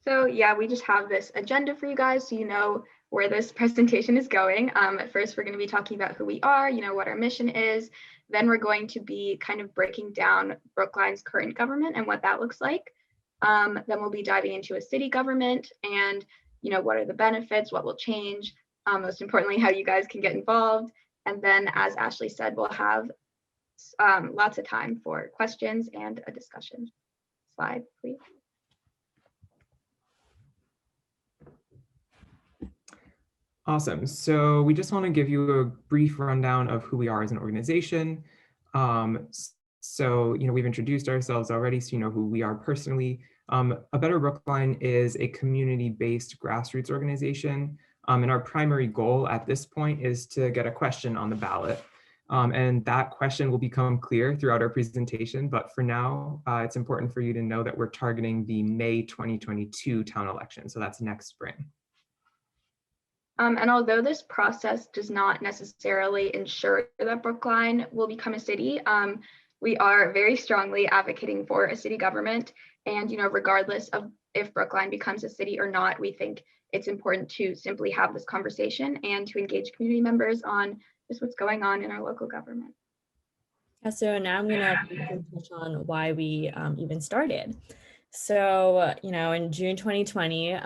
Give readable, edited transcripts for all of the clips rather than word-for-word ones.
So yeah, we just have this agenda for you guys so you know where this presentation is going. At first, we're going to be talking about who we are, what our mission is. Then we're going to be kind of breaking down Brookline's current government and what that looks like. Then we'll be diving into a city government and, what are the benefits, what will change, most importantly, how you guys can get involved. And then, as Ashley said, we'll have lots of time for questions and a discussion. Slide, please. Awesome. So we just want to give you a brief rundown of who we are as an organization. We've introduced ourselves already, so you know who we are personally. A Better Brookline is a community-based grassroots organization. And our primary goal at this point is to get a question on the ballot. And that question will become clear throughout our presentation. But for now, it's important for you to know that we're targeting the May 2022 town election. So that's next spring. And although this process does not necessarily ensure that Brookline will become a city, we are very strongly advocating for a city government. And, regardless of if Brookline becomes a city or not, we think it's important to simply have this conversation and to engage community members on just what's going on in our local government. So now I'm going to touch on why we even started. So, in June 2020,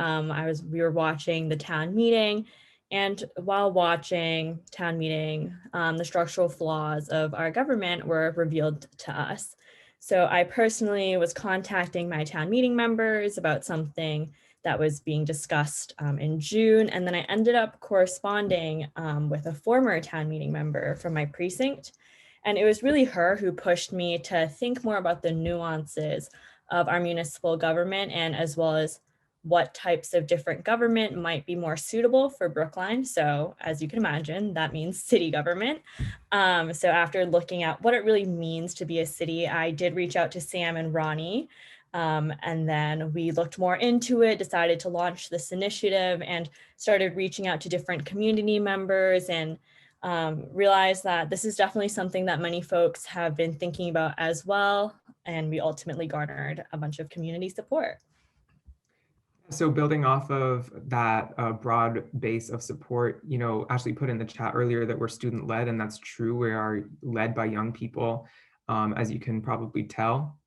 we were watching the town meeting, and while watching town meeting, the structural flaws of our government were revealed to us. So I personally was contacting my town meeting members about something that was being discussed in June, and then I ended up corresponding with a former town meeting member from my precinct. And it was really her who pushed me to think more about the nuances of our municipal government, and as well as what types of different government might be more suitable for Brookline. So as you can imagine, that means city government. So after looking at what it really means to be a city, I did reach out to Sam and Ronnie. And then we looked more into it, decided to launch this initiative, and started reaching out to different community members, and realized that this is definitely something that many folks have been thinking about as well. And we ultimately garnered a bunch of community support. So building off of that broad base of support, Ashley put in the chat earlier that we're student-led, and that's true. We are led by young people, as you can probably tell.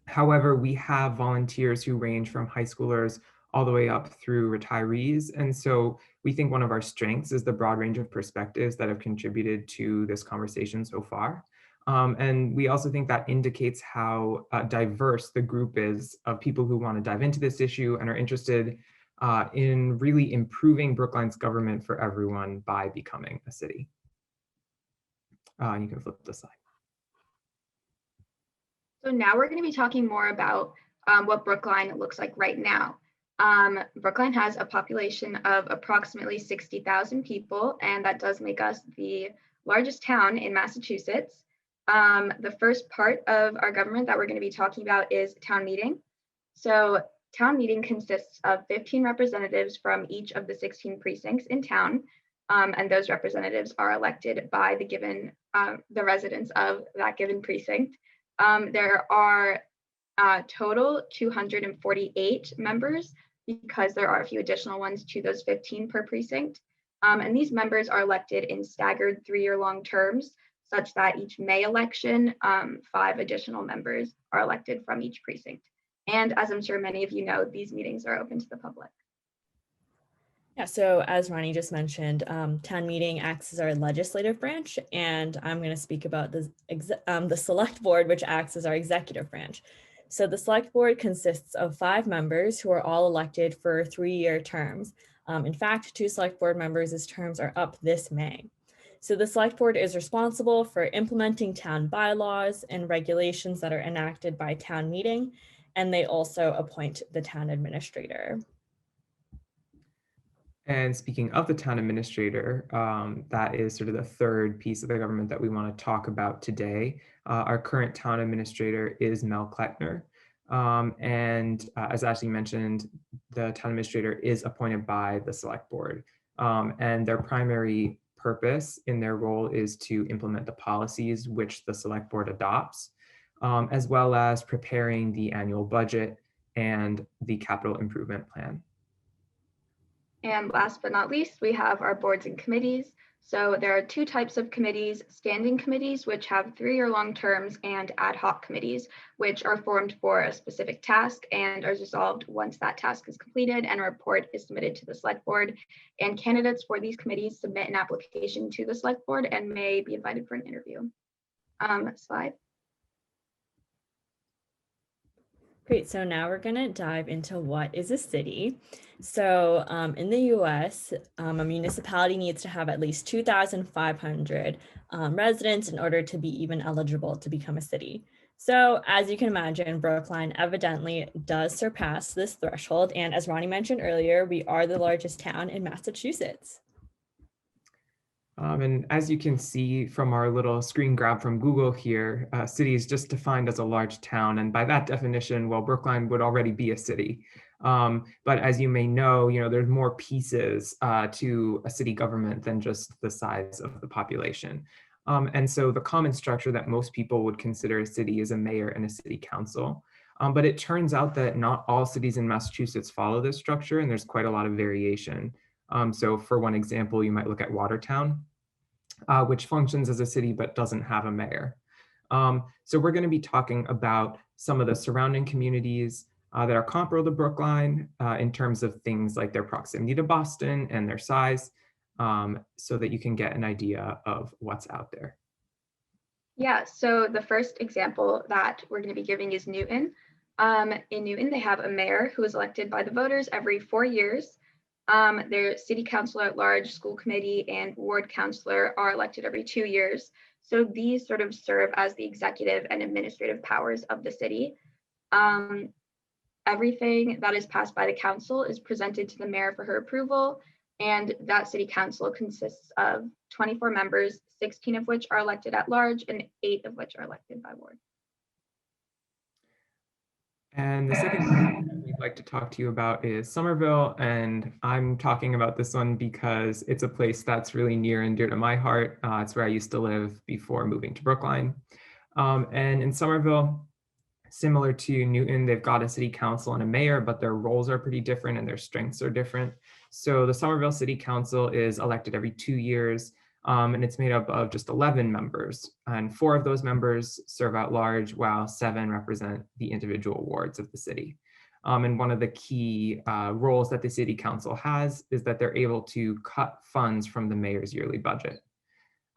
However, we have volunteers who range from high schoolers all the way up through retirees. And so we think one of our strengths is the broad range of perspectives that have contributed to this conversation so far. And we also think that indicates how diverse the group is of people who want to dive into this issue and are interested in really improving Brookline's government for everyone by becoming a city. You can flip the slide. So now we're going to be talking more about what Brookline looks like right now. Brookline has a population of approximately 60,000 people, and that does make us the largest town in Massachusetts. The first part of our government that we're going to be talking about is town meeting. So town meeting consists of 15 representatives from each of the 16 precincts in town, and those representatives are elected by the residents of that given precinct. There are total 248 members, because there are a few additional ones to those 15 per precinct. And these members are elected in staggered 3-year-long terms, such that each May election, 5 additional members are elected from each precinct. And as I'm sure many of you know, these meetings are open to the public. Yeah, so as Ronnie just mentioned, town meeting acts as our legislative branch, and I'm going to speak about the select board, which acts as our executive branch. So the select board consists of 5 members who are all elected for 3-year terms. In fact, 2 select board members' terms are up this May. So the select board is responsible for implementing town bylaws and regulations that are enacted by town meeting, and they also appoint the town administrator. And speaking of the town administrator, that is sort of the third piece of the government that we want to talk about today. Our current town administrator is Mel Kleckner. As Ashley mentioned, the town administrator is appointed by the select board. And their primary purpose in their role is to implement the policies which the select board adopts, as well as preparing the annual budget and the capital improvement plan. And last but not least, we have our boards and committees. So there are two types of committees: standing committees, which have 3-year-long terms, and ad hoc committees, which are formed for a specific task and are dissolved once that task is completed and a report is submitted to the select board. And candidates for these committees submit an application to the select board and may be invited for an interview. Slide. Great, so now we're gonna dive into what is a city. So in the US, a municipality needs to have at least 2,500 residents in order to be even eligible to become a city. So as you can imagine, Brookline evidently does surpass this threshold. And as Ronnie mentioned earlier, we are the largest town in Massachusetts. And as you can see from our little screen grab from Google here, city is just defined as a large town. And by that definition, well, Brookline would already be a city. But as you may know, there's more pieces to a city government than just the size of the population. And so the common structure that most people would consider a city is a mayor and a city council. But it turns out that not all cities in Massachusetts follow this structure, and there's quite a lot of variation. So for one example, you might look at Watertown, which functions as a city but doesn't have a mayor. So we're going to be talking about some of the surrounding communities that are comparable to Brookline in terms of things like their proximity to Boston and their size, so that you can get an idea of what's out there. Yeah, so the first example that we're going to be giving is Newton. In Newton, they have a mayor who is elected by the voters every 4 years. Their city councilor at large, school committee, and ward councilor are elected every 2 years. So these sort of serve as the executive and administrative powers of the city. Everything that is passed by the council is presented to the mayor for her approval, and that city council consists of 24 members, 16 of which are elected at large and 8 of which are elected by ward. And the second one we'd like to talk to you about is Somerville. And I'm talking about this one because it's a place that's really near and dear to my heart. It's where I used to live before moving to Brookline. And in Somerville, similar to Newton, they've got a city council and a mayor, but their roles are pretty different and their strengths are different. So the Somerville City Council is elected every 2 years. And it's made up of just 11 members, and 4 of those members serve at large, while 7 represent the individual wards of the city. And one of the key roles that the city council has is that they're able to cut funds from the mayor's yearly budget.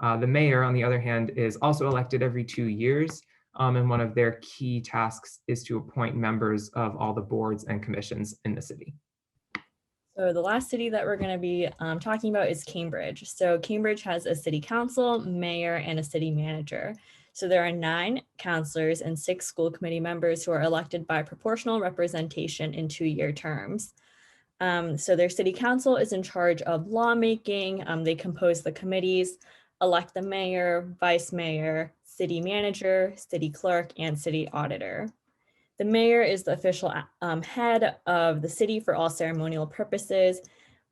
The mayor, on the other hand, is also elected every 2 years, and one of their key tasks is to appoint members of all the boards and commissions in the city. So the last city that we're going to be talking about is Cambridge. So Cambridge has a city council, mayor, and a city manager. So there are 9 councilors and 6 school committee members who are elected by proportional representation in 2-year terms. So their city council is in charge of lawmaking. They compose the committees, elect the mayor, vice mayor, city manager, city clerk, and city auditor. The mayor is the official head of the city for all ceremonial purposes,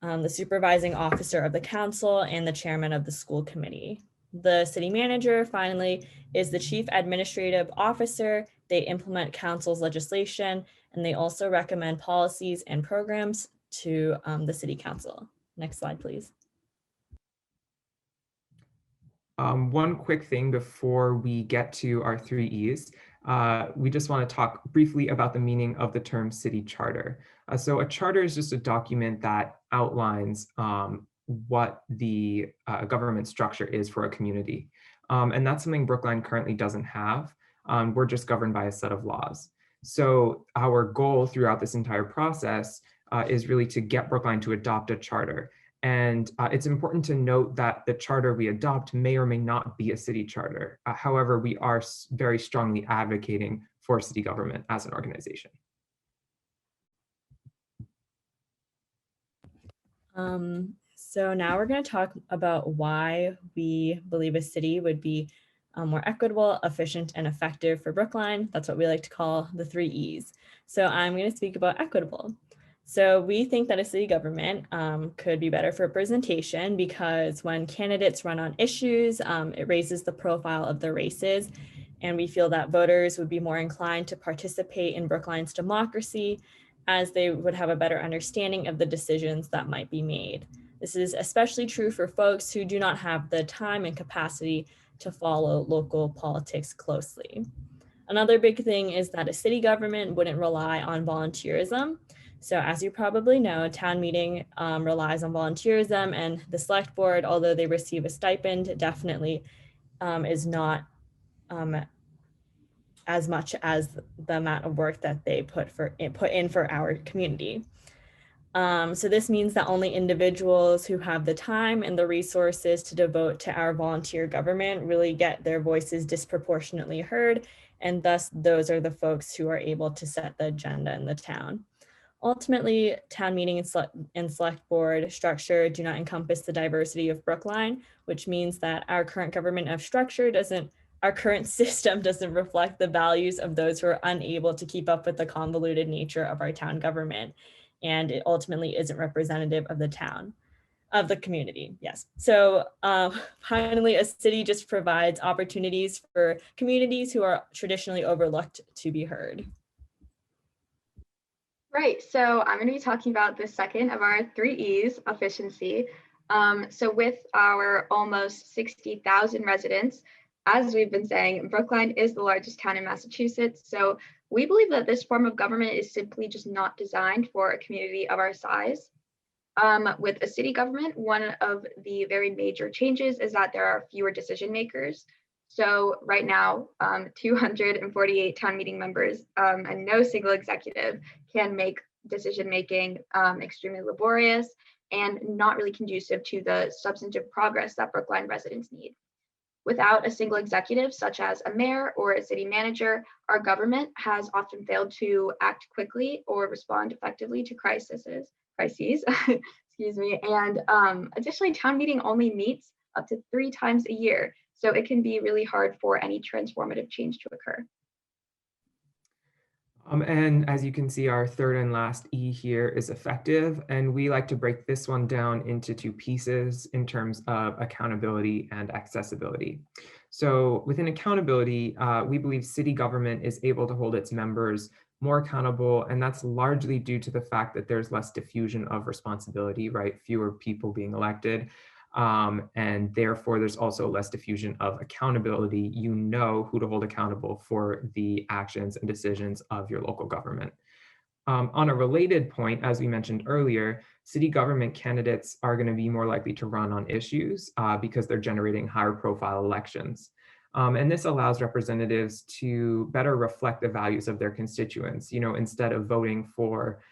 the supervising officer of the council, and the chairman of the school committee. The city manager, finally, is the chief administrative officer. They implement council's legislation, and they also recommend policies and programs to the city council. Next slide, please. One quick thing before we get to our 3 E's. We just want to talk briefly about the meaning of the term city charter. So a charter is just a document that outlines what the government structure is for a community. And that's something Brookline currently doesn't have. We're just governed by a set of laws. So our goal throughout this entire process is really to get Brookline to adopt a charter. And it's important to note that the charter we adopt may or may not be a city charter. However, we are very strongly advocating for city government as an organization. So now we're going to talk about why we believe a city would be more equitable, efficient, and effective for Brookline. That's what we like to call the 3 E's. So I'm going to speak about equitable. So we think that a city government could be better for representation because when candidates run on issues, it raises the profile of the races. And we feel that voters would be more inclined to participate in Brookline's democracy, as they would have a better understanding of the decisions that might be made. This is especially true for folks who do not have the time and capacity to follow local politics closely. Another big thing is that a city government wouldn't rely on volunteerism. So as you probably know, town meeting relies on volunteerism, and the select board, although they receive a stipend, definitely is not as much as the amount of work that they put in for our community. So this means that only individuals who have the time and the resources to devote to our volunteer government really get their voices disproportionately heard, and thus those are the folks who are able to set the agenda in the town. Ultimately, town meeting and select board structure do not encompass the diversity of Brookline, which means that our current our current system doesn't reflect the values of those who are unable to keep up with the convoluted nature of our town government. And it ultimately isn't representative of the community, yes. So finally, a city just provides opportunities for communities who are traditionally overlooked to be heard. Right, so I'm going to be talking about the second of our 3 E's, efficiency. So with our almost 60,000 residents, as we've been saying, Brookline is the largest town in Massachusetts. So we believe that this form of government is simply just not designed for a community of our size. With a city government, one of the very major changes is that there are fewer decision makers. So right now, 248 town meeting members and no single executive can make decision making extremely laborious and not really conducive to the substantive progress that Brookline residents need. Without a single executive, such as a mayor or a city manager, our government has often failed to act quickly or respond effectively to crises, excuse me. And additionally, town meeting only meets up to 3 times a year. So it can be really hard for any transformative change to occur. And as you can see, our third and last E here is effective. And we like to break this one down into 2 pieces in terms of accountability and accessibility. So within accountability, we believe city government is able to hold its members more accountable. And that's largely due to the fact that there's less diffusion of responsibility, right? Fewer people being elected. And therefore, there's also less diffusion of accountability. You know who to hold accountable for the actions and decisions of your local government. On a related point, as we mentioned earlier, city government candidates are going to be more likely to run on issues because they're generating higher profile elections. And this allows representatives to better reflect the values of their constituents. You know, instead of voting for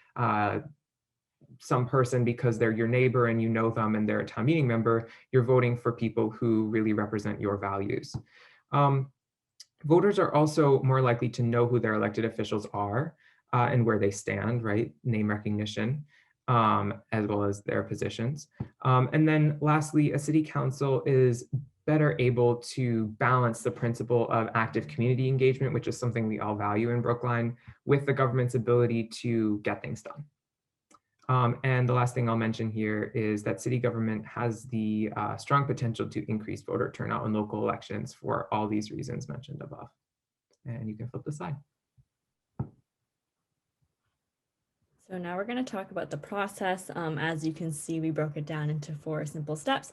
some person because they're your neighbor and you know them and they're a town meeting member, you're voting for people who really represent your values. Voters are also more likely to know who their elected officials are and where they stand, right? Name recognition, as well as their positions. And then lastly, a city council is better able to balance the principle of active community engagement, which is something we all value in Brookline, with the government's ability to get things done. And the last thing I'll mention here is that city government has the strong potential to increase voter turnout in local elections for all these reasons mentioned above. And you can flip the slide. So now we're going to talk about the process. As you can see, we broke it down into 4 simple steps.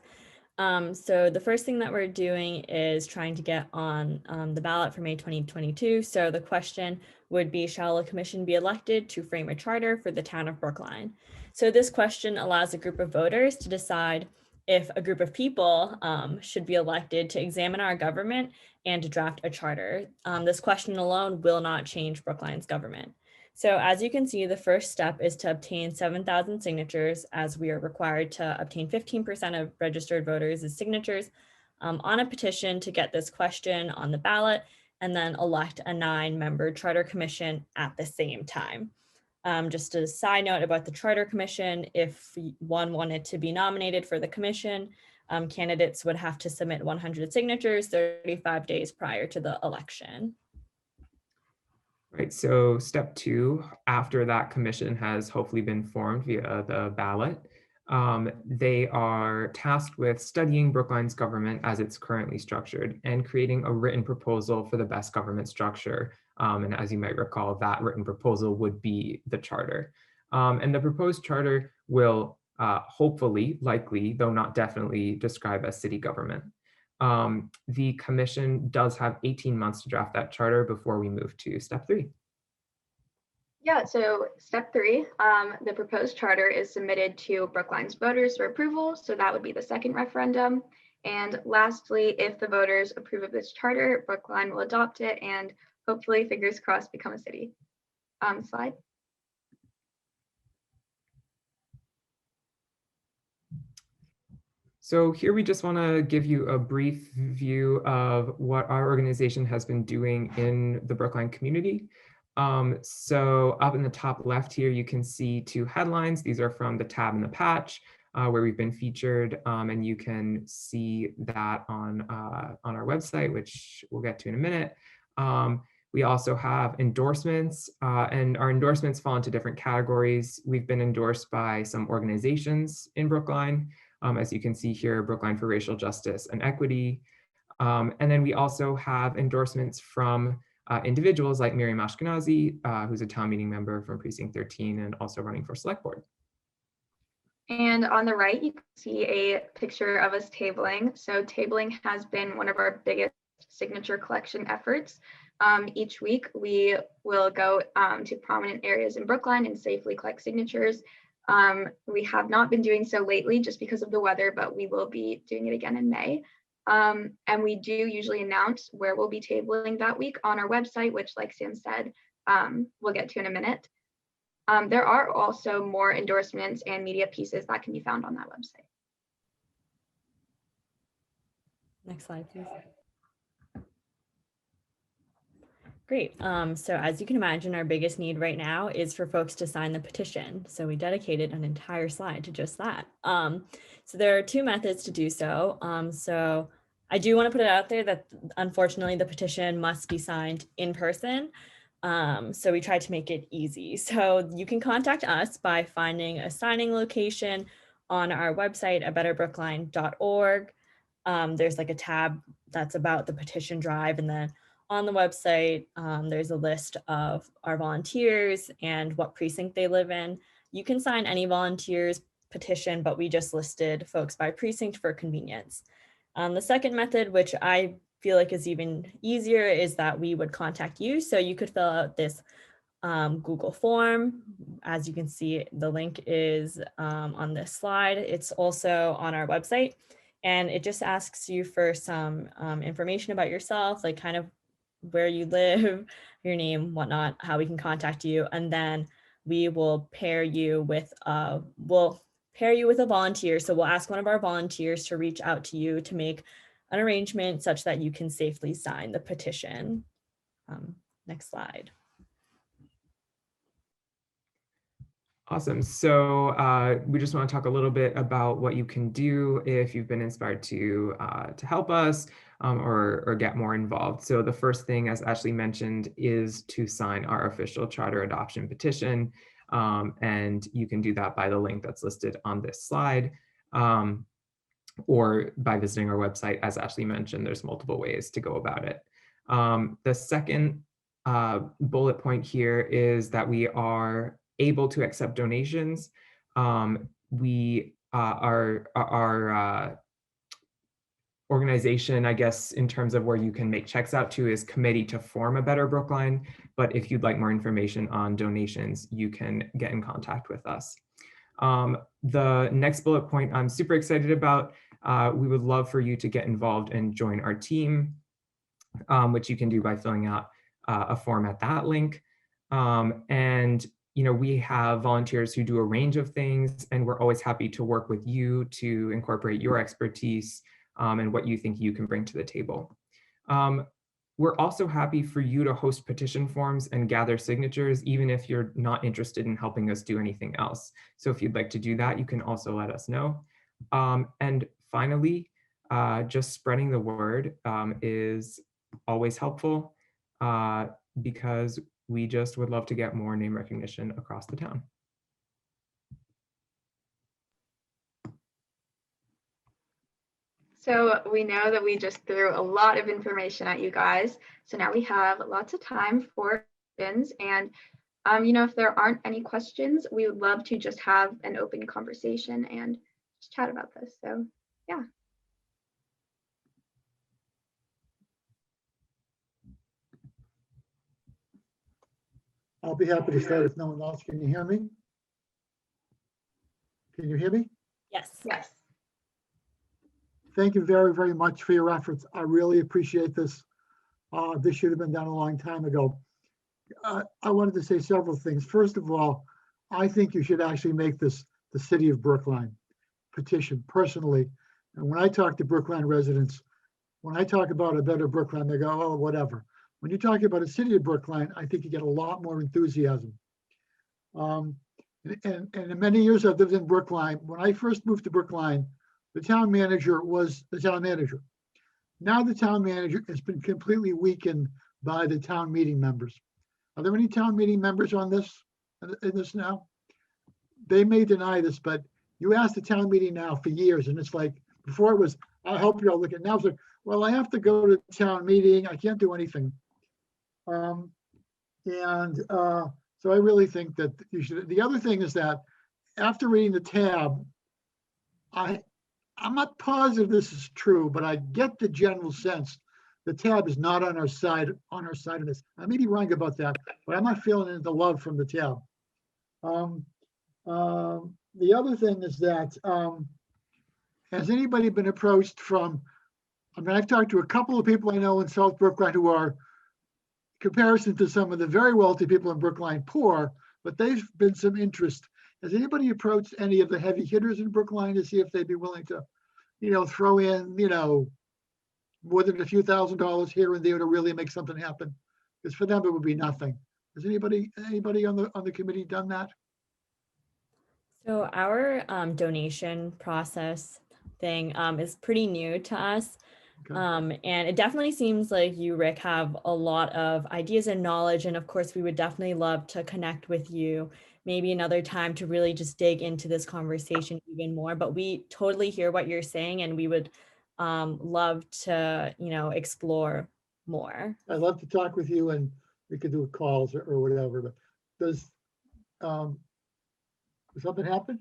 So the first thing that we're doing is trying to get on the ballot for May 2022. So the question would be, shall a commission be elected to frame a charter for the town of Brookline? So this question allows a group of voters to decide if a group of people should be elected to examine our government and to draft a charter. This question alone will not change Brookline's government. So as you can see, the first step is to obtain 7,000 signatures, as we are required to obtain 15% of registered voters' signatures on a petition to get this question on the ballot, and then elect a 9-member charter commission at the same time. Just a side note about the charter commission, if one wanted to be nominated for the commission, candidates would have to submit 100 signatures 35 days prior to the election. Right, so step 2, after that commission has hopefully been formed via the ballot, They are tasked with studying Brookline's government as it's currently structured and creating a written proposal for the best government structure. And as you might recall, that written proposal would be the charter. And the proposed charter will hopefully, likely, though not definitely, describe as city government. The commission does have 18 months to draft that charter before we move to step 3. Yeah, so step 3, the proposed charter is submitted to Brookline's voters for approval. So that would be the second referendum. And lastly, if the voters approve of this charter, Brookline will adopt it and hopefully, fingers crossed, become a city. Slide. So here we just want to give you a brief view of what our organization has been doing in the Brookline community. So up in the top left here, you can see 2 headlines. These are from the tab in the patch where we've been featured, and you can see that on our website, which we'll get to in a minute. We also have endorsements, and our endorsements fall into different categories. We've been endorsed by some organizations in Brookline. As you can see here, Brookline for Racial Justice and Equity. And then we also have endorsements from individuals like Miriam Ashkenazi, who's a town meeting member from Precinct 13 and also running for Select Board. And on the right, you can see a picture of us tabling. So tabling has been one of our biggest signature collection efforts. Each week, we will go to prominent areas in Brookline and safely collect signatures. We have not been doing so lately just because of the weather, but we will be doing it again in May. And we do usually announce where we'll be tabling that week on our website, which, like Sam said, we'll get to in a minute. There are also more endorsements and media pieces that can be found on that website. Next slide, please. Great. So as you can imagine, our biggest need right now is for folks to sign the petition. So we dedicated an entire slide to just that. So there are 2 methods to do so. So I do want to put it out there that unfortunately the petition must be signed in person. So we tried to make it easy. So you can contact us by finding a signing location on our website at betterbrookline.org. There's like a tab that's about the petition drive, and then on the website, there's a list of our volunteers and what precinct they live in. You can sign any volunteer's petition, but we just listed folks by precinct for convenience. The second method, which I feel like is even easier, is that we would contact you. So you could fill out this Google form. As you can see, the link is on this slide. It's also on our website, and it just asks you for some information about yourself, like kind of where you live, your name, whatnot, how we can contact you, and then we will pair you with a volunteer. So we'll ask one of our volunteers to reach out to you to make an arrangement such that you can safely sign the petition. Next slide. Awesome. So we just want to talk a little bit about what you can do if you've been inspired to help us or get more involved. So the first thing, as Ashley mentioned, is to sign our official charter adoption petition. And you can do that by the link that's listed on this slide, or by visiting our website. As Ashley mentioned, there's multiple ways to go about it. The second bullet point here is that we are able to accept donations. Our organization, I guess, in terms of where you can make checks out to, is Committee to Form a Better Brookline. But if you'd like more information on donations, you can get in contact with us. The next bullet point I'm super excited about. We would love for you to get involved and join our team, which you can do by filling out a form at that link. And we have volunteers who do a range of things, and we're always happy to work with you to incorporate your expertise and what you think you can bring to the table. We're also happy for you to host petition forms and gather signatures, even if you're not interested in helping us do anything else. So if you'd like to do that, you can also let us know. And finally, just spreading the word is always helpful because we just would love to get more name recognition across the town. So we know that we just threw a lot of information at you guys. So now we have lots of time for questions. And, if there aren't any questions, we would love to just have an open conversation and just chat about this. So, yeah. I'll be happy to start if no one else. Can you hear me? Can you hear me? Yes. Yes. Thank you very, very much for your efforts. I really appreciate this. This should have been done a long time ago. I wanted to say several things. First of all, I think you should actually make this the city of Brookline petition personally. And when I talk to Brookline residents, when I talk about a better Brookline, they go, oh, whatever. When you talk about a city of Brookline, I think you get a lot more enthusiasm. And in many years I've lived in Brookline. When I first moved to Brookline, the town manager was the town manager. Now the town manager has been completely weakened by the town meeting members. Are there any town meeting members on this, in this now? They may deny this, but you ask the town meeting now for years, and it's like, before it was, I'll help you, I'll look at it. Now it's like, well, I have to go to the town meeting, I can't do anything. So I really think that you should. The other thing is that after reading the tab, I'm not positive this is true, but I get the general sense the tab is not on our side of this. I may be wrong about that, but I'm not feeling the love from the tab. The other thing is that, has anybody been approached from, I've talked to a couple of people I know in South Brookline who are, comparison to some of the very wealthy people in Brookline, poor, but they've been some interest. Has anybody approached any of the heavy hitters in Brookline to see if they'd be willing to, throw in, more than a few $1,000s here and there to really make something happen? Because for them, it would be nothing. Has anybody on the committee done that? So our donation process thing is pretty new to us. Okay. And it definitely seems like you, Rick, have a lot of ideas and knowledge. And of course, we would definitely love to connect with you maybe another time to really just dig into this conversation even more. But we totally hear what you're saying, and we would love to, explore more. I'd love to talk with you, and we could do calls or whatever, but does something happen?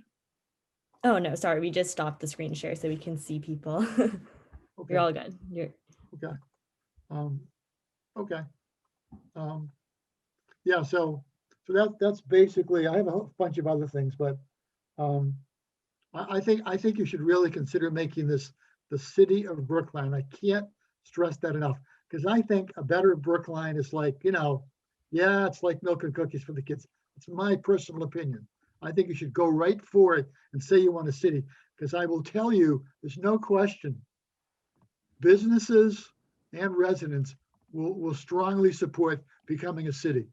Oh, no, sorry. We just stopped the screen share so we can see people. Okay. You're all good. Okay. Okay. Yeah, so that's basically, I have a whole bunch of other things, but I think you should really consider making this the city of Brookline. I can't stress that enough, because I think a better Brookline is like, yeah, it's like milk and cookies for the kids. It's my personal opinion. I think you should go right for it and say you want a city, because I will tell you, there's no question, businesses and residents will strongly support becoming a city.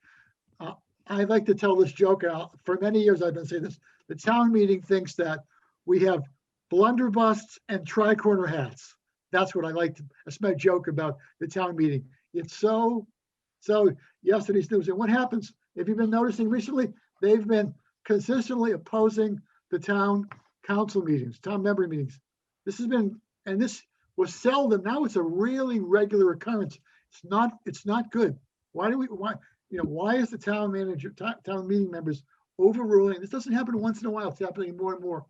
I like to tell this joke out. For many years, I've been saying this. The town meeting thinks that we have blunderbusses and tricorner hats. That's what I like to, that's my joke about the town meeting. It's so yesterday's news. And what happens, if you've been noticing recently, they've been consistently opposing the town council meetings, town member meetings. This has been, and this was seldom. Now it's a really regular occurrence. It's not good. Why is the town manager, town meeting members overruling? This doesn't happen once in a while. It's happening more and more.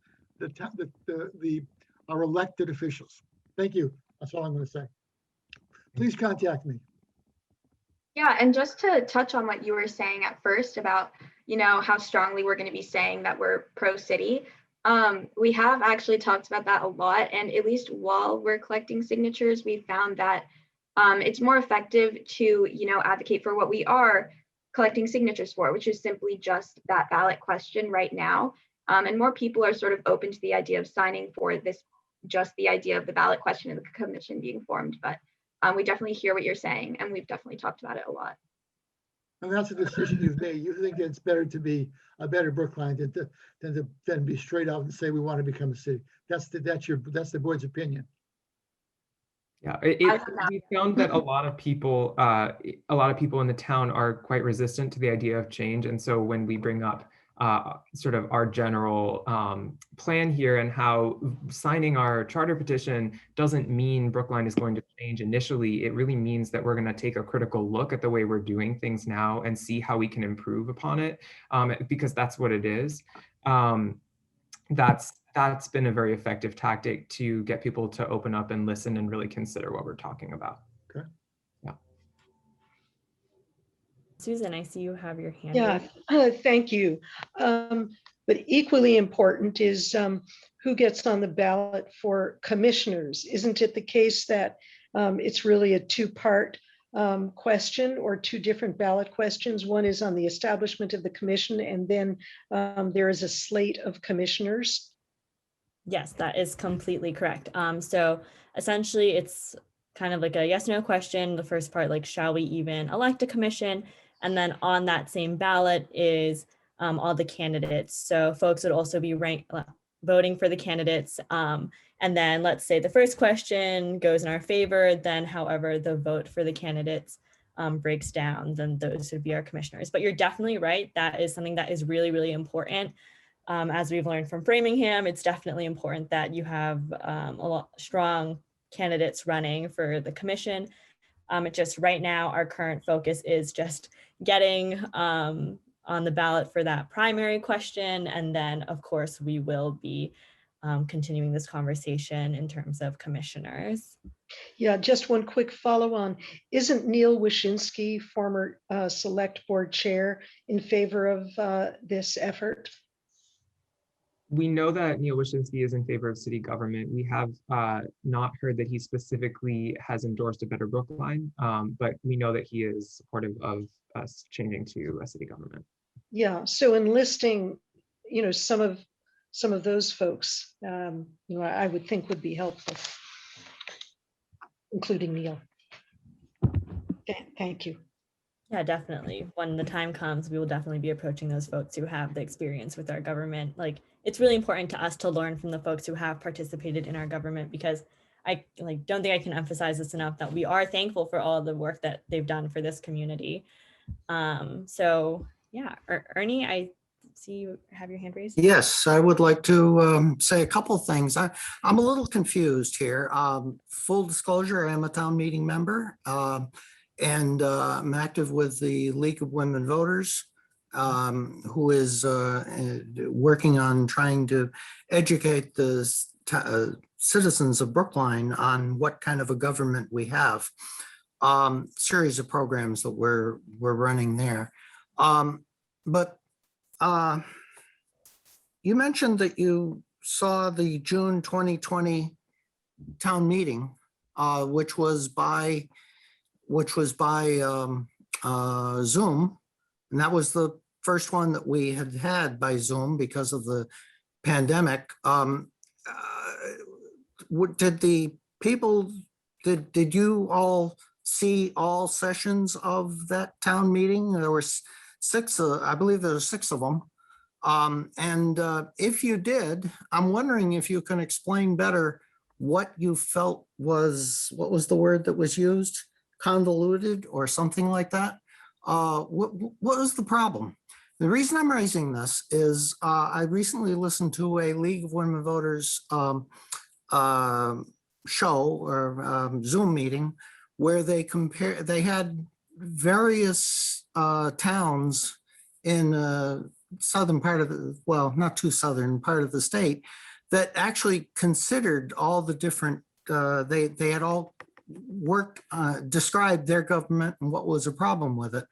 Our elected officials. Thank you. That's all I'm going to say. Please contact me. Yeah, and just to touch on what you were saying at first about, how strongly we're going to be saying that we're pro-city. We have actually talked about that a lot, and at least while we're collecting signatures, we found that it's more effective to, advocate for what we are collecting signatures for, which is simply just that ballot question right now. And more people are sort of open to the idea of signing for this, just the idea of the ballot question and the commission being formed. But we definitely hear what you're saying, and we've definitely talked about it a lot. And that's a decision you've made. You think it's better to be a better Brookline than be straight out and say we want to become a city. That's the board's opinion. Yeah, we found that a lot of people in the town are quite resistant to the idea of change, and so when we bring up sort of our general plan here, and how signing our charter petition doesn't mean Brookline is going to change initially. It really means that we're going to take a critical look at the way we're doing things now and see how we can improve upon it, because that's what it is. That's been a very effective tactic to get people to open up and listen and really consider what we're talking about. Okay. Yeah. Susan, I see you have your hand Yeah, raised. thank you. But equally important is who gets on the ballot for commissioners. Isn't it the case that it's really a two-part question, or two different ballot questions? One is on the establishment of the commission, and then there is a slate of commissioners. Yes, that is completely correct. So essentially it's kind of like a yes, no question. The first part, like, shall we even elect a commission? And then on that same ballot is all the candidates. So folks would also be voting for the candidates. And then let's say the first question goes in our favor, then however the vote for the candidates breaks down, then those would be our commissioners. But you're definitely right. That is something that is really, really important. As we've learned from Framingham, it's definitely important that you have a lot strong candidates running for the commission. It just right now, our current focus is just getting on the ballot for that primary question. And then of course, we will be continuing this conversation in terms of commissioners. Yeah, just one quick follow on. Isn't Neil Wyszynski, former select board chair, in favor of this effort? We know that Neil Wyszynski is in favor of city government. We have not heard that he specifically has endorsed a Better Brookline, but we know that he is supportive of us changing to a city government. Yeah, so enlisting, some of those folks, I would think would be helpful, including Neil. Thank you. Yeah, definitely. When the time comes, we will definitely be approaching those folks who have the experience with our government. Like, it's really important to us to learn from the folks who have participated in our government, because I don't think I can emphasize this enough, that we are thankful for all the work that they've done for this community. So yeah, Ernie, I see you have your hand raised. Yes, I would like to say a couple of things. I'm a little confused here. Full disclosure, I am a town meeting member, and I'm active with the League of Women Voters, who is working on trying to educate the citizens of Brookline on what kind of a government we have. Series of programs that we're running there. But you mentioned that you saw the June 2020 town meeting, which was by Zoom, and that was the first one that we had by Zoom because of the pandemic. Did the people, did you all see all sessions of that town meeting? There were six, I believe there were 6 of them. And if you did, I'm wondering if you can explain better what you felt was, what was the word that was used? Convoluted or something like that? What was the problem? The reason I'm raising this is I recently listened to a League of Women Voters show or Zoom meeting where they had various towns in southern part of the, well, not too southern part of the state, that actually considered all the different, they had all worked, described their government and what was a problem with it.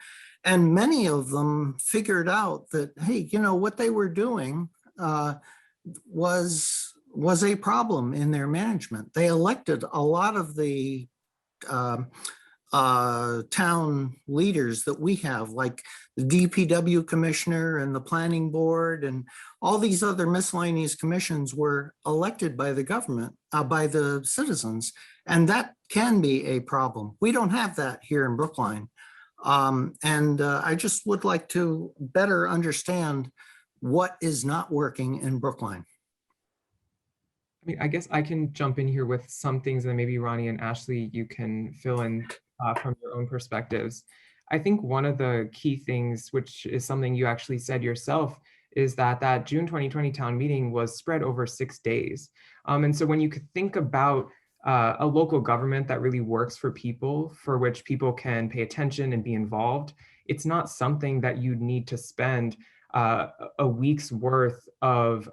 And many of them figured out that, hey, what they were doing was a problem in their management. They elected a lot of the town leaders that we have, like the DPW commissioner and the planning board and all these other miscellaneous commissions were elected by the government, by the citizens. And that can be a problem. We don't have that here in Brookline. And I just would like to better understand what is not working in Brookline. I mean, I guess I can jump in here with some things, and maybe Ronnie and Ashley, you can fill in from your own perspectives. I think one of the key things, which is something you actually said yourself, is that June 2020 town meeting was spread over 6 days. And so when you could think about a local government that really works for people, for which people can pay attention and be involved, it's not something that you need to spend a week's worth of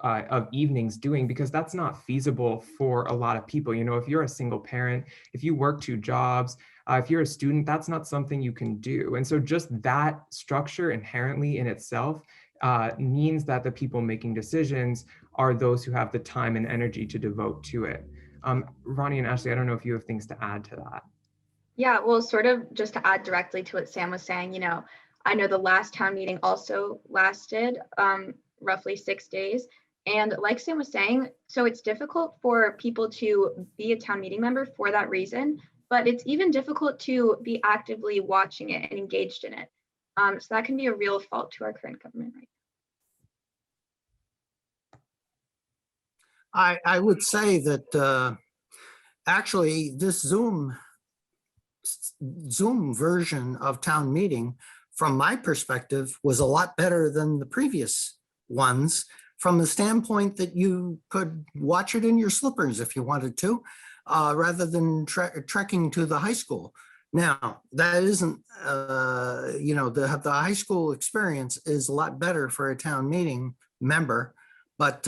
evenings doing, because that's not feasible for a lot of people. You know, if you're a single parent, if you work 2 jobs, if you're a student, that's not something you can do. And so just that structure inherently in itself means that the people making decisions are those who have the time and energy to devote to it. Ronnie and Ashley, I don't know if you have things to add to that. Yeah, well, sort of just to add directly to what Sam was saying, you know, I know the last town meeting also lasted roughly 6 days. And like Sam was saying, so it's difficult for people to be a town meeting member for that reason, but it's even difficult to be actively watching it and engaged in it. So that can be a real fault to our current government right now. I would say that actually this Zoom version of town meeting, from my perspective, was a lot better than the previous ones, from the standpoint that you could watch it in your slippers if you wanted to, rather than trekking to the high school. Now, that isn't, you know, the high school experience is a lot better for a town meeting member, but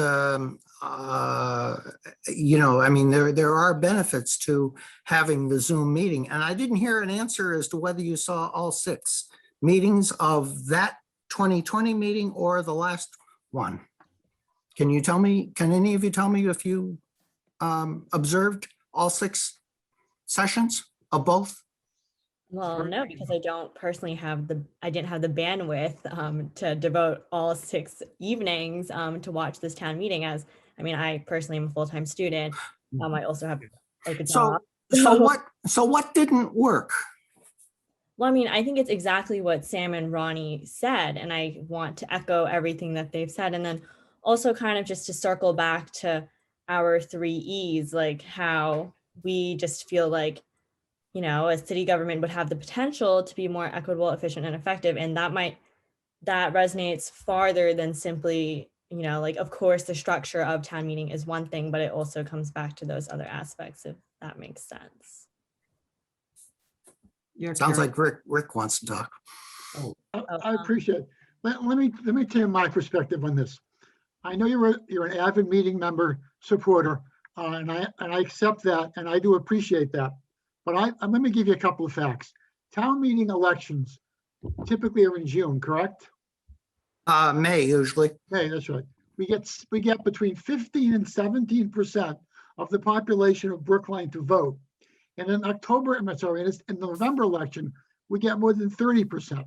you know, I mean, there are benefits to having the Zoom meeting. And I didn't hear an answer as to whether you saw all 6 meetings of that 2020 meeting or the last one. Can you tell me, can any of you tell me if you observed all 6 sessions of both? Well, no, because I don't personally have I didn't have the bandwidth to devote all 6 evenings to watch this town meeting, as, I mean, I personally am a full-time student. I also have like a job. So what didn't work? Well, I mean, I think it's exactly what Sam and Ronnie said, and I want to echo everything that they've said. And then also kind of just to circle back to our 3 E's, like how we just feel like, you know, a city government would have the potential to be more equitable, efficient, and effective. And that resonates farther than simply, you know, like, of course, the structure of town meeting is one thing, but it also comes back to those other aspects, if that makes sense. Yeah, sounds like Rick wants to talk. Oh, I appreciate it. Let me tell you my perspective on this. I know you're an avid meeting member supporter, and I accept that, and I do appreciate that. But let me give you a couple of facts. Town meeting elections typically are in June, correct? May usually. May, that's right. We get between 15 and 17% of the population of Brookline to vote. And in in the November election, we get more than 30%.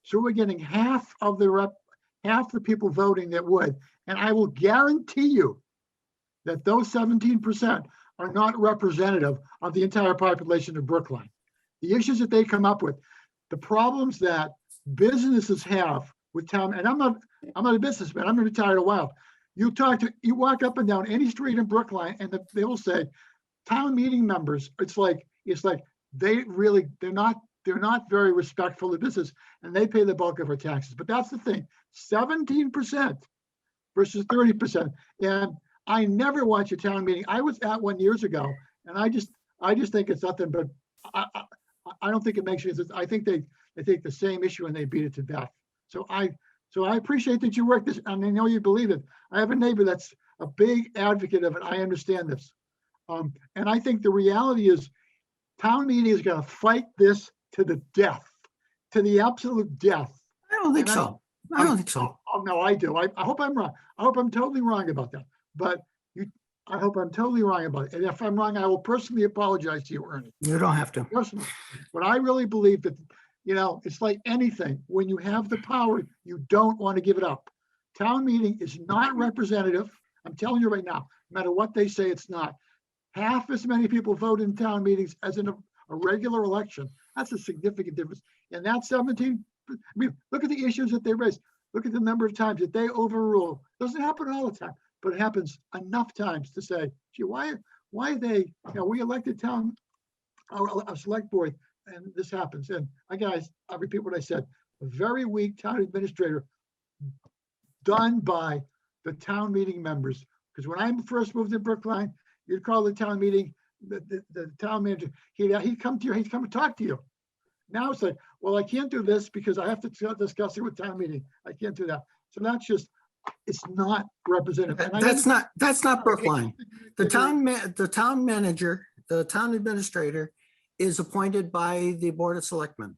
So we're getting half the people voting that would. And I will guarantee you that those 17% are not representative of the entire population of Brookline. The issues that they come up with, the problems that businesses have with town, and I'm not a businessman, I'm retired a while. You walk up and down any street in Brookline, and they will say, town meeting members, it's like they're not very respectful of business, and they pay the bulk of our taxes. But that's the thing, 17% versus 30%. And I never watch a town meeting. I was at one years ago, and I just think it's nothing but, I don't think it makes sense. I think they take the same issue and they beat it to death. So I appreciate that you work this, and I know you believe it. I have a neighbor that's a big advocate of it. I understand this. And I think the reality is town meeting is going to fight this to the death, to the absolute death. I don't think so. I don't think so. Oh, no, I do. I hope I'm wrong. I hope I'm totally wrong about that. But I hope I'm totally wrong about it. And if I'm wrong, I will personally apologize to you, Ernie. You don't have to. Personally. But I really believe that, you know, it's like anything. When you have the power, you don't want to give it up. Town meeting is not representative. I'm telling you right now, no matter what they say, it's not. Half as many people vote in town meetings as in a regular election. That's a significant difference. And that 17, I mean, look at the issues that they raise. Look at the number of times that they overrule. Doesn't happen all the time, but it happens enough times to say, gee, why they, you know, we elected our select board, and this happens. And I repeat what I said, a very weak town administrator done by the town meeting members. Because when I first moved to Brookline, you'd call the town meeting, the town manager, he'd come to you, he'd come and talk to you. Now it's like, well, I can't do this because I have to discuss it with town meeting. I can't do that. So that's just, it's not representative. And That's not Brookline. The town manager, the town administrator is appointed by the Board of Selectmen.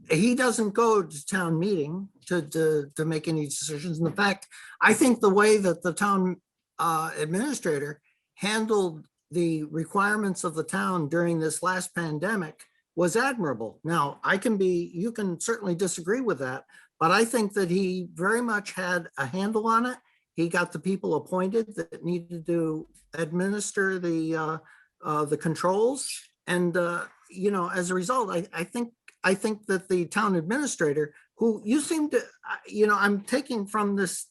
He doesn't go to town meeting to make any decisions. In fact, I think the way that the town administrator handled the requirements of the town during this last pandemic was admirable. Now, you can certainly disagree with that, but I think that he very much had a handle on it. He got the people appointed that needed to administer the controls. And, as a result, I think that the town administrator, who you seem to, I'm taking from this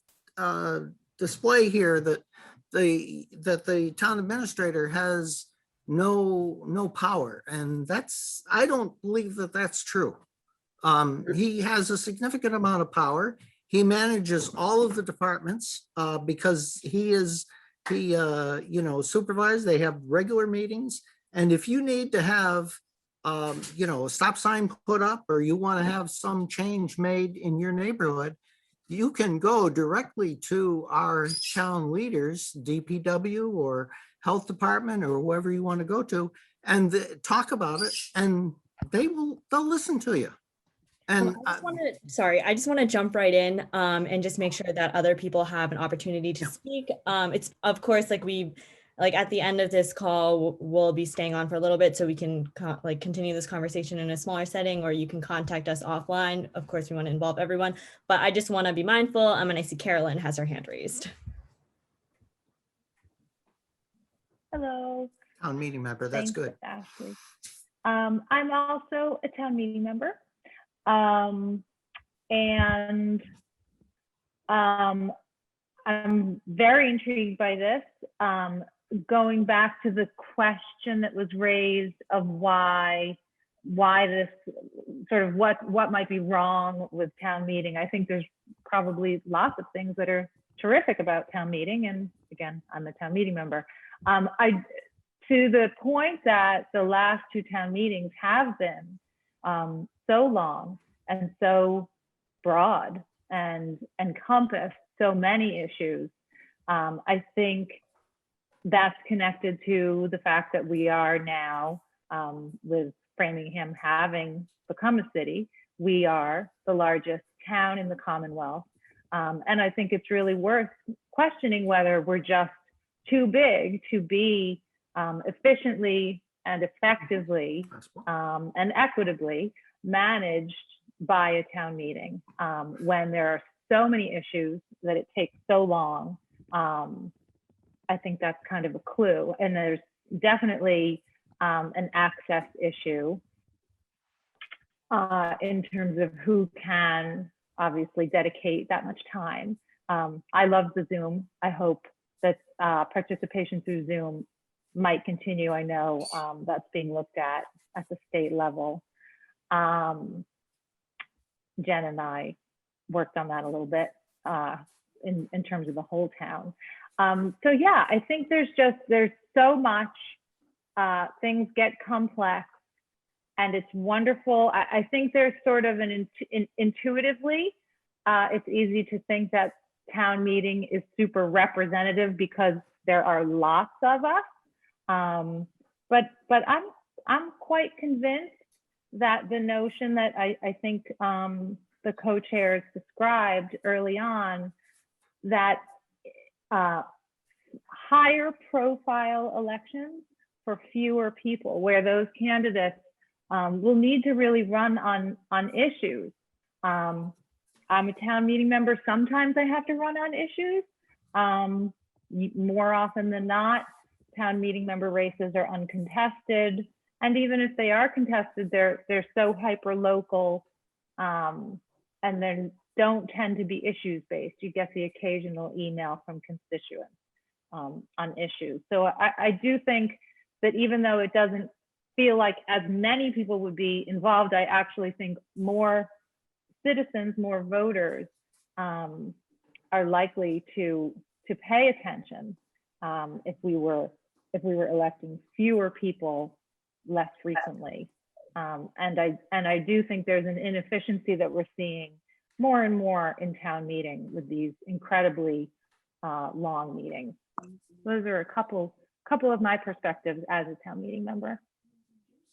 display here that the town administrator has no power, and I don't believe that that's true. He has a significant amount of power. He manages all of the departments because he supervised. They have regular meetings, and if you need to have a stop sign put up, or you want to have some change made in your neighborhood, you can go directly to our town leaders, DPW or health department or whoever you want to go to, and talk about it, and they'll listen to you. And I just want to jump right in and just make sure that other people have an opportunity to speak. It's of course, like at the end of this call, we'll be staying on for a little bit so we can continue this conversation in a smaller setting, or you can contact us offline. Of course, we want to involve everyone, but I just want to be mindful. And I see Carolyn has her hand raised. Hello. Town meeting member, that's good. Ashley. I'm also a town meeting member. And I'm very intrigued by this. Going back to the question that was raised of why this sort of what might be wrong with town meeting. I think there's probably lots of things that are terrific about town meeting. And again, I'm a town meeting member. To the point that the last two town meetings have been so long and so broad and encompass so many issues, I think that's connected to the fact that we are now, with Framingham having become a city, we are the largest town in the Commonwealth. And I think it's really worth questioning whether we're just too big to be efficiently and effectively and equitably managed by a town meeting when there are so many issues that it takes so long. I think that's kind of a clue. And there's definitely an access issue in terms of who can obviously dedicate that much time. I love the Zoom. I hope that participation through Zoom might continue. I know that's being looked at the state level. Jen and I worked on that a little bit in terms of the whole town. So yeah, I think there's so much, things get complex, and it's wonderful. I think there's sort of intuitively, it's easy to think that town meeting is super representative because there are lots of us. But I'm quite convinced that the notion that I think the co-chairs described early on, that higher profile elections for fewer people, where those candidates will need to really run on issues. I'm a town meeting member. Sometimes I have to run on issues. More often than not, town meeting member races are uncontested. And even if they are contested, they're so hyper local, and they don't tend to be issues based. You get the occasional email from constituents on issues. So I do think that even though it doesn't feel like as many people would be involved, I actually think more citizens, more voters are are likely to pay attention if we were electing fewer people less frequently. And I do think there's an inefficiency that we're seeing more and more in town meeting with these incredibly long meetings. Those are a couple of my perspectives as a town meeting member.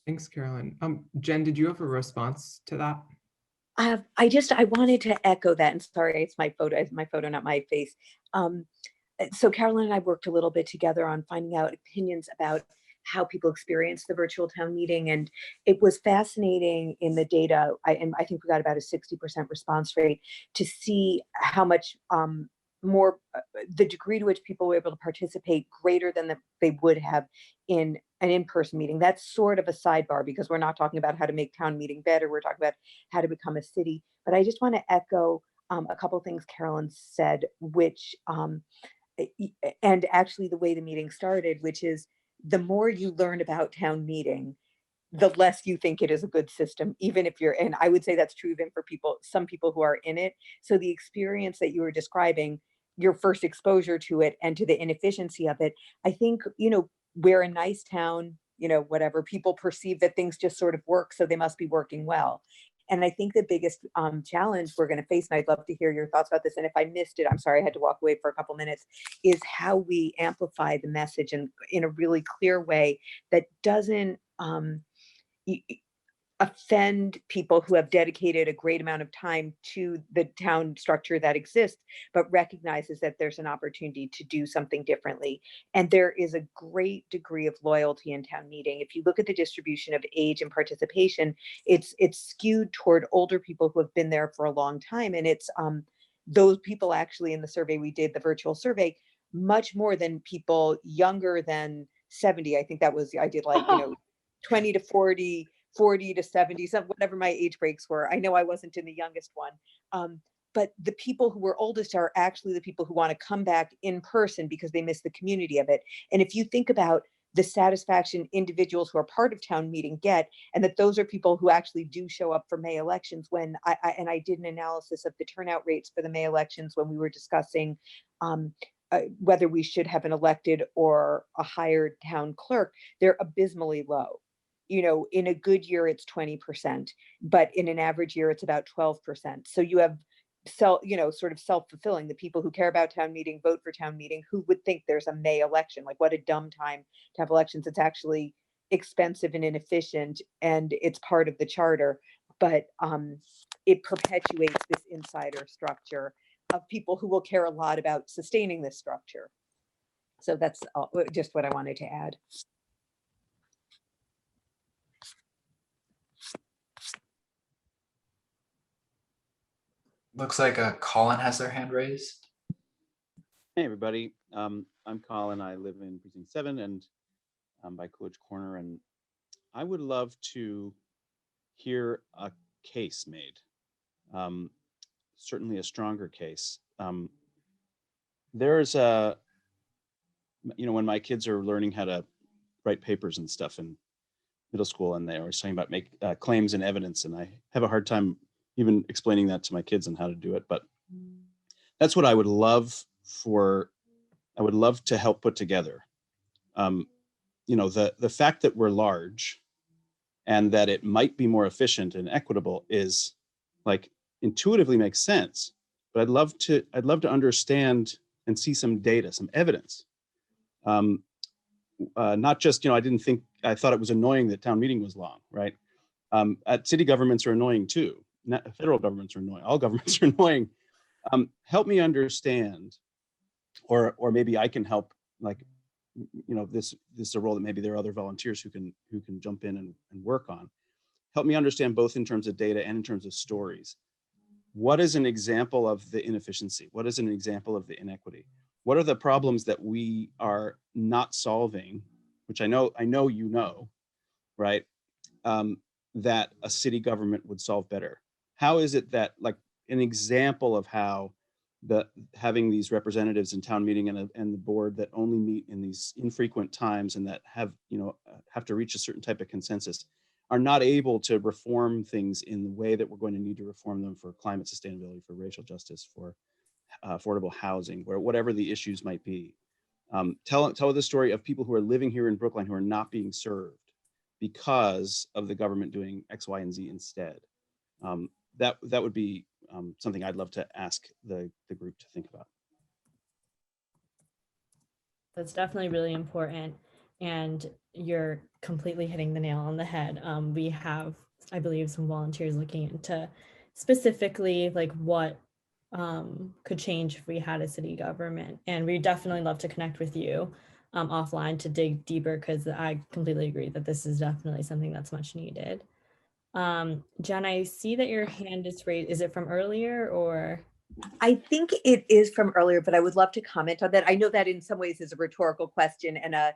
Thanks, Carolyn. Jen, did you have a response to that? I wanted to echo that, and sorry, it's my photo, not my face. So Carolyn and I worked a little bit together on finding out opinions about how people experience the virtual town meeting. And it was fascinating in the data, and I think we got about a 60% response rate, to see how much more, the degree to which people were able to participate greater than they would have in an in-person meeting. That's sort of a sidebar, because we're not talking about how to make town meeting better. We're talking about how to become a city. But I just want to echo a couple of things Carolyn said, which, and actually the way the meeting started, which is, the more you learn about town meeting, the less you think it is a good system, even if you're in. I would say that's true even for some people who are in it. So the experience that you were describing, your first exposure to it and to the inefficiency of it, I think, we're a nice town, whatever, people perceive that things just sort of work, so they must be working well. And I think the biggest challenge we're going to face, and I'd love to hear your thoughts about this, and if I missed it, I'm sorry, I had to walk away for a couple minutes, is how we amplify the message in a really clear way that doesn't offend people who have dedicated a great amount of time to the town structure that exists, but recognizes that there's an opportunity to do something differently. And there is a great degree of loyalty in town meeting. If you look at the distribution of age and participation, it's skewed toward older people who have been there for a long time. And it's those people, actually, in the survey we did, the virtual survey, much more than people younger than 70. I think I did 20 to 40, 40 to 70, whatever my age breaks were. I know I wasn't in the youngest one. But the people who were oldest are actually the people who want to come back in person because they miss the community of it. And if you think about the satisfaction individuals who are part of town meeting get, and that those are people who actually do show up for May elections, when I did an analysis of the turnout rates for the May elections when we were discussing whether we should have an elected or a hired town clerk, they're abysmally low. In a good year, it's 20%, but in an average year, it's about 12%. So you have sort of self-fulfilling. The people who care about town meeting vote for town meeting. Who would think there's a May election? Like, what a dumb time to have elections. It's actually expensive and inefficient, and it's part of the charter, but it perpetuates this insider structure of people who will care a lot about sustaining this structure. So that's just what I wanted to add. Looks like Colin has their hand raised. Hey everybody, I'm Colin. I live in Precinct 7 and I'm by Coolidge Corner, and I would love to hear a case made, certainly a stronger case. There's when my kids are learning how to write papers and stuff in middle school, and they're always talking about claims and evidence, and I have a hard time even explaining that to my kids and how to do it. But that's what I would love to help put together. The fact that we're large and that it might be more efficient and equitable is intuitively makes sense, but I'd love to understand and see some data, some evidence. Not just, I thought it was annoying that town meeting was long, right? City governments are annoying too. Federal governments are annoying. All governments are annoying. Help me understand, or maybe I can help. This is a role that maybe there are other volunteers who can jump in and work on. Help me understand both in terms of data and in terms of stories. What is an example of the inefficiency? What is an example of the inequity? What are the problems that we are not solving, which I know right? That a city government would solve better. How is it that, an example of how having these representatives in town meeting and the board that only meet in these infrequent times and that have to reach a certain type of consensus are not able to reform things in the way that we're going to need to reform them for climate sustainability, for racial justice, for affordable housing, where whatever the issues might be. Tell the story of people who are living here in Brookline who are not being served because of the government doing X, Y, and Z instead. That would be something I'd love to ask the group to think about. That's definitely really important. And you're completely hitting the nail on the head. We have, I believe, some volunteers looking into specifically like what could change if we had a city government. And we definitely love to connect with you offline to dig deeper, because I completely agree that this is definitely something that's much needed. Jen, I see that your hand is raised. Is it from earlier or? I think it is from earlier, but I would love to comment on that. I know that in some ways is a rhetorical question and a,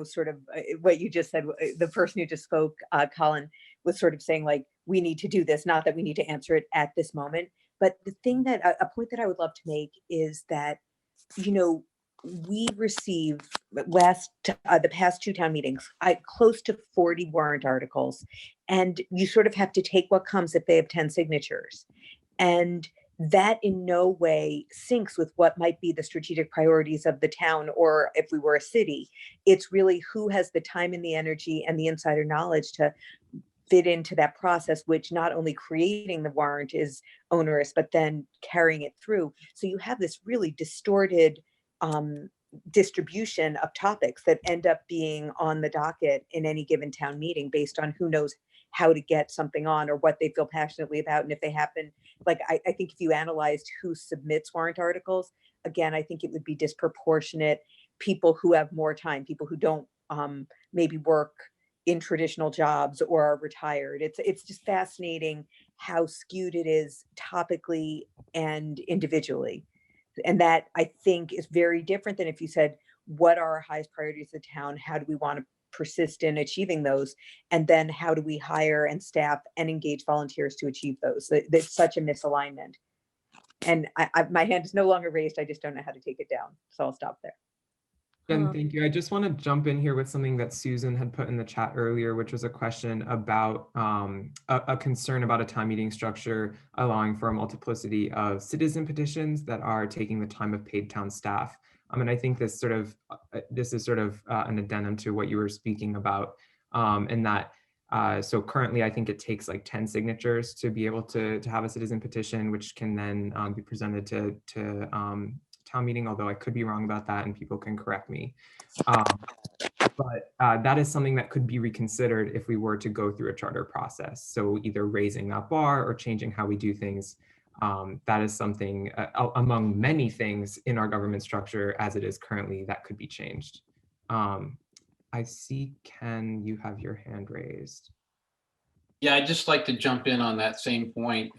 sort of what you just said, the person who just spoke, Colin, was sort of saying like, we need to do this, not that we need to answer it at this moment. But the thing that, a point that I would love to make is that, we received the past two town meetings, close to 40 warrant articles. And you sort of have to take what comes if they have 10 signatures. And that in no way syncs with what might be the strategic priorities of the town, or if we were a city. It's really who has the time and the energy and the insider knowledge to fit into that process, which not only creating the warrant is onerous, but then carrying it through. So you have this really distorted distribution of topics that end up being on the docket in any given town meeting based on who knows how to get something on or what they feel passionately about. And if they happen, like, I think if you analyzed who submits warrant articles, again, I think it would be disproportionate people who have more time, people who don't maybe work in traditional jobs or are retired. It's just fascinating how skewed it is topically and individually. And that I think is very different than if you said, what are our highest priorities of the town? How do we want to persist in achieving those? And then how do we hire and staff and engage volunteers to achieve those? There's such a misalignment. And my hand is no longer raised. I just don't know how to take it down. So I'll stop there. And thank you. I just want to jump in here with something that Susan had put in the chat earlier, which was a question about a concern about a town meeting structure allowing for a multiplicity of citizen petitions that are taking the time of paid town staff. And I think this is sort of an addendum to what you were speaking about, in that so currently I think it takes like 10 signatures to be able to have a citizen petition, which can then be presented to town meeting, although I could be wrong about that and people can correct me. But that is something that could be reconsidered if we were to go through a charter process. So either raising that bar or changing how we do things. That is something among many things in our government structure as it is currently that could be changed. I see, Ken, you have your hand raised. Yeah, I'd just like to jump in on that same point.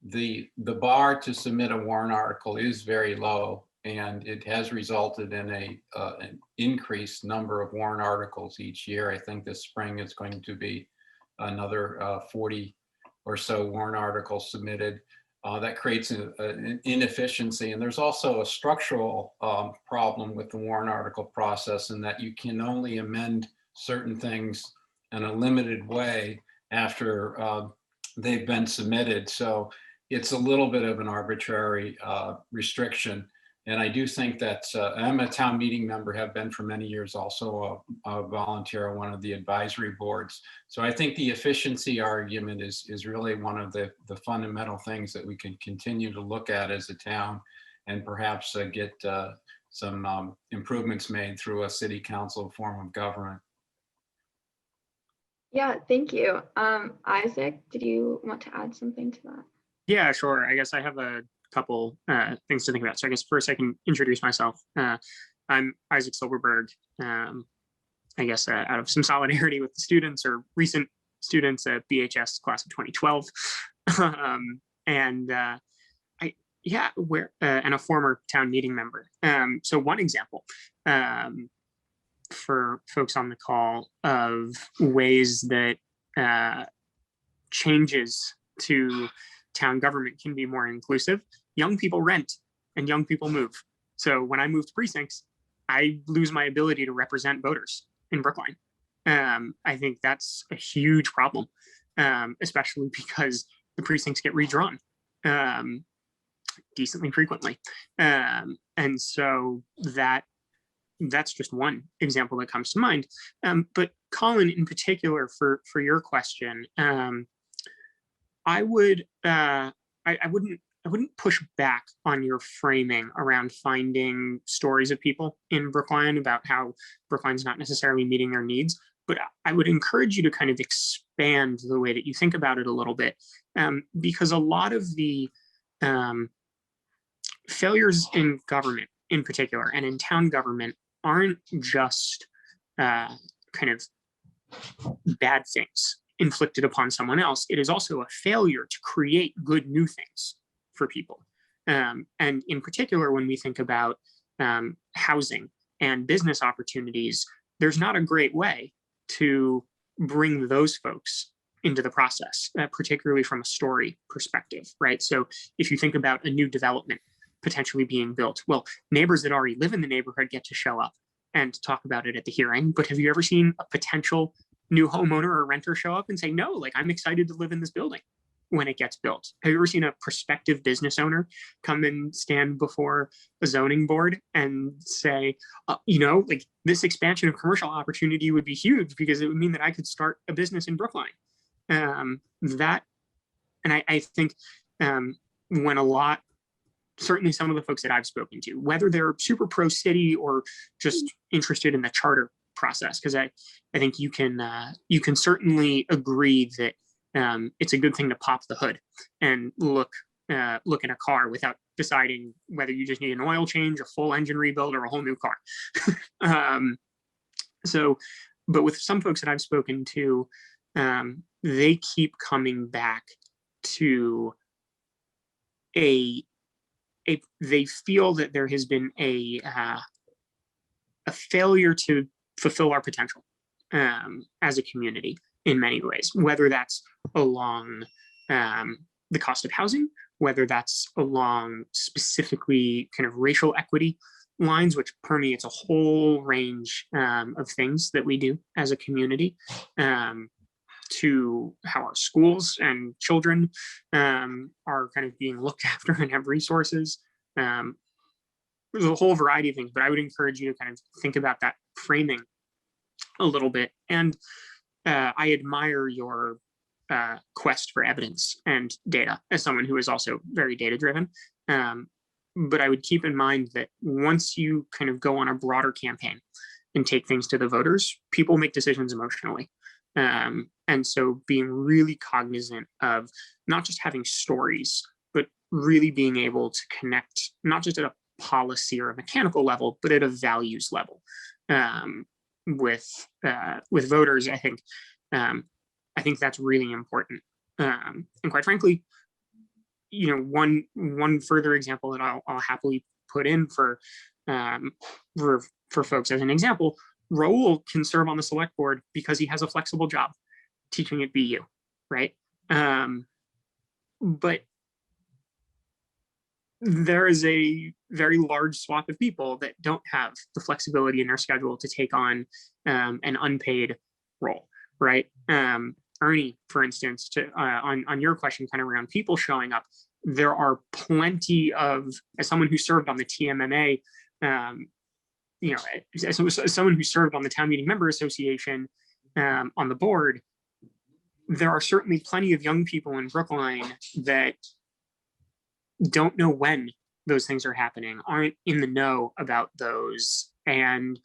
The bar to submit a warrant article is very low, and it has resulted in an increased number of warrant articles each year. I think this spring is going to be another 40 or so warrant articles submitted. That creates an inefficiency, and there's also a structural problem with the warrant article process, in that you can only amend certain things in a limited way after they've been submitted. So it's a little bit of an arbitrary restriction. And I do think that I'm a town meeting member, have been for many years, also a volunteer on one of the advisory boards. So I think the efficiency argument is really one of the fundamental things that we can continue to look at as a town, and perhaps get some improvements made through a city council form of government. Yeah, thank you. Isaac, did you want to add something to that? Yeah, sure. I guess I have a couple things to think about. So I guess first I can introduce myself. I'm Isaac Silverberg. I guess out of some solidarity with the students, or recent students at BHS class of 2012. And a former town meeting member. So one example for folks on the call of ways that changes to town government can be more inclusive. Young people rent and young people move. So when I move to precincts, I lose my ability to represent voters in Brookline. I think that's a huge problem, especially because the precincts get redrawn. decently frequently. And so that's just one example that comes to mind. But Colin, in particular, for your question, I wouldn't push back on your framing around finding stories of people in Brookline about how Brookline's not necessarily meeting their needs. But I would encourage you to kind of expand the way that you think about it a little bit, because a lot of the failures in government, in particular, and in town government, aren't just kind of bad things inflicted upon someone else. It is also a failure to create good new things for people. And in particular, when we think about housing and business opportunities, there's not a great way to bring those folks into the process, particularly from a story perspective, right? So if you think about a new development potentially being built, well, neighbors that already live in the neighborhood get to show up and talk about it at the hearing. But have you ever seen a potential new homeowner or renter show up and say, no, like, I'm excited to live in this building when it gets built? Have you ever seen a prospective business owner come and stand before a zoning board and say, like, this expansion of commercial opportunity would be huge because it would mean that I could start a business in Brookline? I think when certainly some of the folks that I've spoken to, whether they're super pro city or just interested in the charter process, because I think you can certainly agree that it's a good thing to pop the hood and look in a car without deciding whether you just need an oil change, a full engine rebuild, or a whole new car. But with some folks that I've spoken to, they keep coming back to they feel that there has been a failure to fulfill our potential as a community in many ways, whether that's along the cost of housing, whether that's along specifically kind of racial equity lines, which permeates a whole range of things that we do as a community, to how our schools and children are kind of being looked after and have resources. There's a whole variety of things, but I would encourage you to kind of think about that framing a little bit. And I admire your quest for evidence and data as someone who is also very data driven. But I would keep in mind that once you kind of go on a broader campaign and take things to the voters, people make decisions emotionally. And so being really cognizant of not just having stories, but really being able to connect, not just at a policy or a mechanical level, but at a values level with voters. I think that's really important. And quite frankly, one further example that I'll happily put in for folks as an example, Raul can serve on the select board because he has a flexible job teaching at BU, right? But there is a very large swath of people that don't have the flexibility in their schedule to take on an unpaid role, right? Ernie, for instance, on your question kind of around people showing up, there are plenty of, as someone who served on the TMMA, as someone who served on the Town Meeting Member Association on the board, there are certainly plenty of young people in Brookline that don't know when those things are happening, aren't in the know about those, and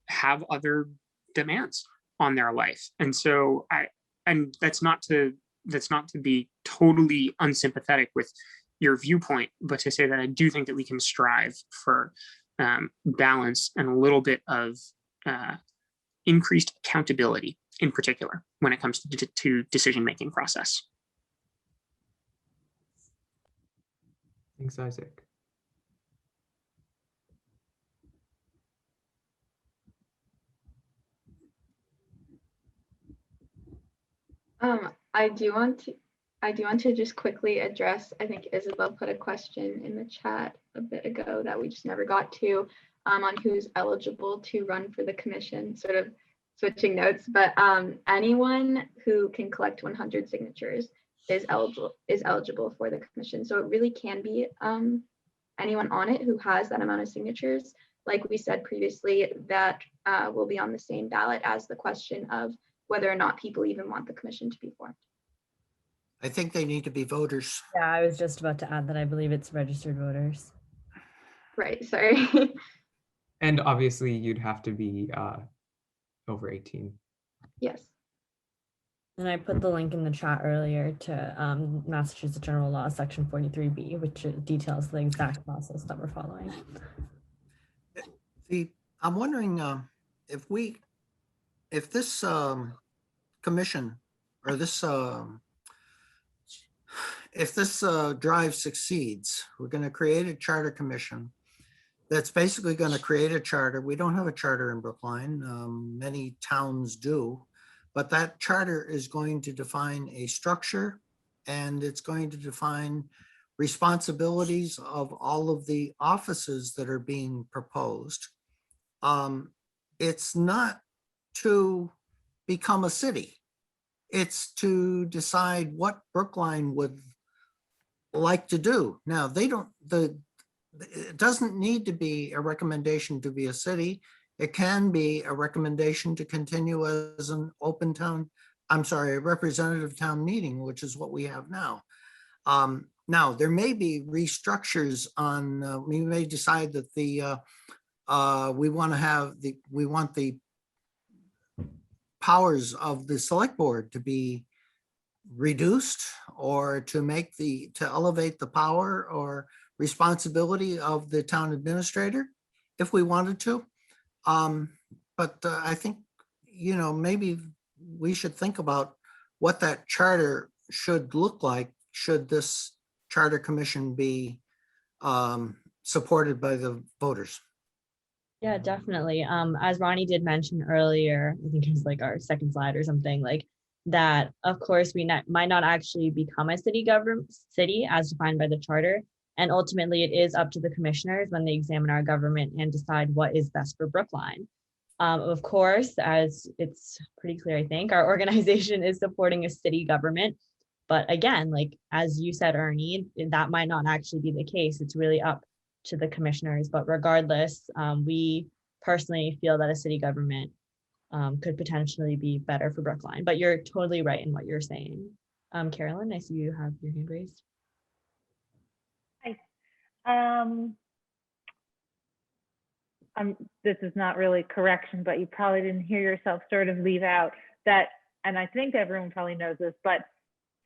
have other demands on their life. And so that's not to be totally unsympathetic with your viewpoint, but to say that I do think that we can strive for balance and a little bit of increased accountability, in particular, when it comes to decision-making process. Thanks, Isaac. I do want to just quickly address, I think Isabel put a question in the chat a bit ago that we just never got to, on who's eligible to run for the commission, sort of switching notes, but anyone who can collect 100 signatures is eligible for the commission. So it really can be anyone on it who has that amount of signatures. Like we said previously, that will be on the same ballot as the question of whether or not people even want the commission to be formed. I think they need to be voters. Yeah, I was just about to add that I believe it's registered voters. Right, sorry. And obviously you'd have to be over 18. Yes. And I put the link in the chat earlier to Massachusetts General Law, Section 43B, which details the exact process that we're following. I'm wondering if this commission or this if this drive succeeds, we're going to create a charter commission that's basically going to create a charter. We don't have a charter in Brookline. Many towns do, but that charter is going to define a structure, and it's going to define responsibilities of all of the offices that are being proposed. It's not to become a city. It's to decide what Brookline would like to do. Now, it doesn't need to be a recommendation to be a city. It can be a recommendation to continue as an open town, a representative town meeting, which is what we have now. Now, there may be restructures on, we may decide that we want the powers of the select board to be reduced, or to elevate the power or responsibility of the town administrator if we wanted to. But I think, maybe we should think about what that charter should look like should this charter commission be supported by the voters. Yeah, definitely. As Ronnie did mention earlier, I think it was like our second slide or something, like that, of course, we might not actually become a city as defined by the charter. And ultimately, it is up to the commissioners when they examine our government and decide what is best for Brookline. Of course, as it's pretty clear, I think, our organization is supporting a city government. But again, like, as you said, Ernie, that might not actually be the case. It's really up to the commissioners. But regardless, we personally feel that a city government could potentially be better for Brookline. But you're totally right in what you're saying. Carolyn, I see you have your hand raised. This is not really correction, but you probably didn't hear yourself sort of leave out that, and I think everyone probably knows this, but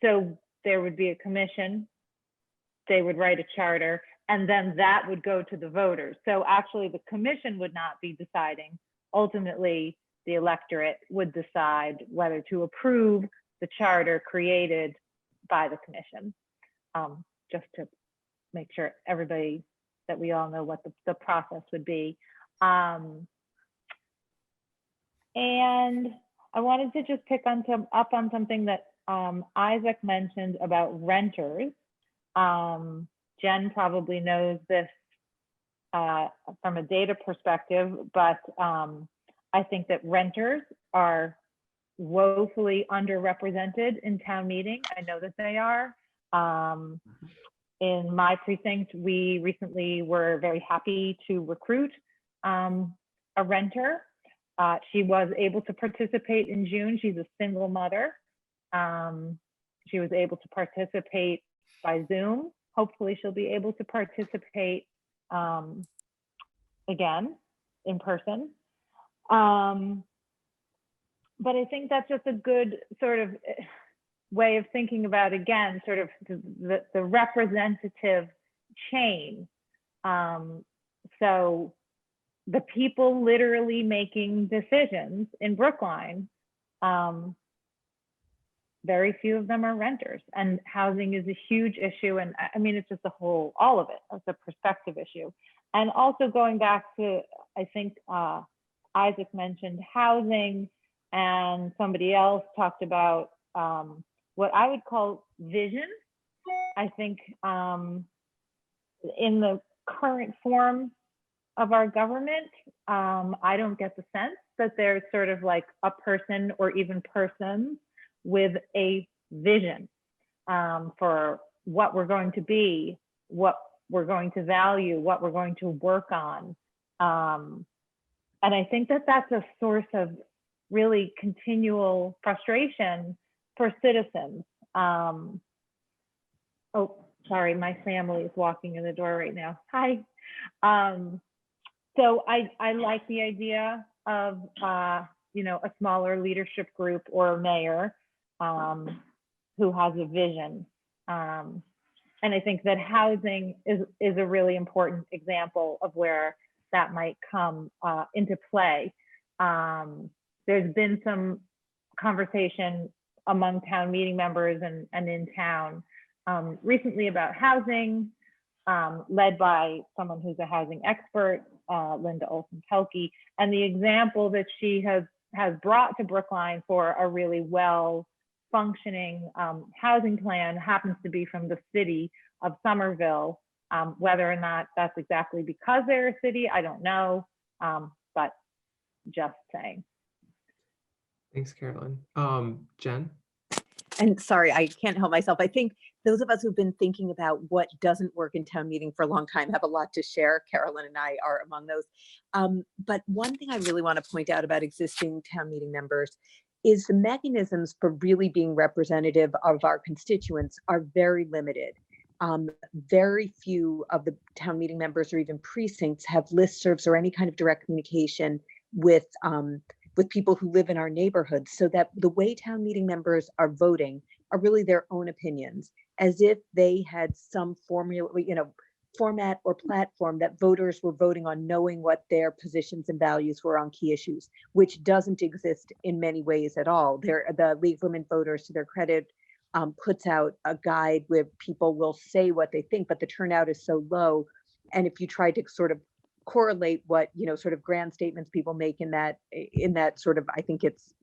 so there would be a commission, they would write a charter, and then that would go to the voters. So actually the commission would not be deciding. Ultimately, the electorate would decide whether to approve the charter created by the commission. Just to make sure everybody, that we all know what the process would be. And I wanted to just pick up on something that Isaac mentioned about renters. Jen probably knows this from a data perspective, but I think that renters are woefully underrepresented in town meeting. I know that they are. In my precinct, we recently were very happy to recruit a renter. She was able to participate in June. She's a single mother. She was able to participate by Zoom. Hopefully she'll be able to participate again in person. But I think that's just a good sort of way of thinking about, again, sort of the representative chain. So the people literally making decisions in Brookline, very few of them are renters, and housing is a huge issue. And I mean, it's just all of it. It's a perspective issue. And also going back to, I think Isaac mentioned housing, and somebody else talked about what I would call vision. I think in the current form of our government, I don't get the sense that there's sort of like a person or even persons with a vision. for what we're going to be, what we're going to value, what we're going to work on. And I think that that's a source of really continual frustration for citizens. Oh, sorry, my family is walking in the door right now. Hi. So I like the idea of, you know, a smaller leadership group or a mayor who has a vision. And I think that housing is a really important example of where that might come into play. There's been some conversation among town meeting members and in town recently about housing, led by someone who's a housing expert, Linda Olson-Kelke. And the example that she has brought to Brookline for a really well functioning housing plan happens to be from the city of Somerville. Whether or not that's exactly because they're a city, I don't know, but just saying. Thanks, Carolyn. Jen? And sorry, I can't help myself. I think those of us who've been thinking about what doesn't work in town meeting for a long time have a lot to share. Carolyn and I are among those. But one thing I really want to point out about existing town meeting members is the mechanisms for really being representative of our constituents are very limited. Very few of the town meeting members or even precincts have listservs or any kind of direct communication with people who live in our neighborhoods, so that the way town meeting members are voting are really their own opinions, as if they had some formula, you know, format or platform that voters were voting on, knowing what their positions and values were on key issues, which doesn't exist in many ways at all. The League of Women Voters, to their credit, puts out a guide where people will say what they think, but the turnout is so low. And if you try to sort of correlate what, you know, sort of grand statements people make in that sort of, I think it's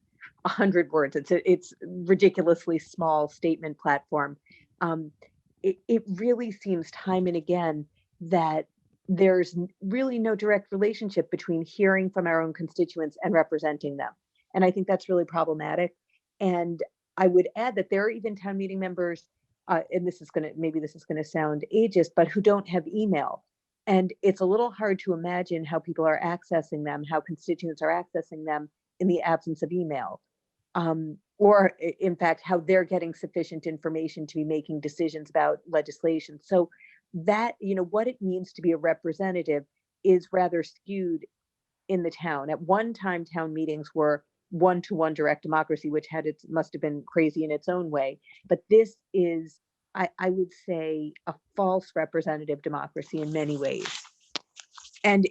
100 words, it's ridiculously small statement platform. It really seems time and again that there's really no direct relationship between hearing from our own constituents and representing them. And I think that's really problematic. And I would add that there are even town meeting members, and maybe this is gonna sound ageist, but who don't have email. And it's a little hard to imagine how people are accessing them, how constituents are accessing them in the absence of email. Or in fact, how they're getting sufficient information to be making decisions about legislation. So that, you know, what it means to be a representative is rather skewed in the town. At one time, town meetings were one-to-one direct democracy, which must have been crazy in its own way. But this is, I would say, a false representative democracy in many ways. And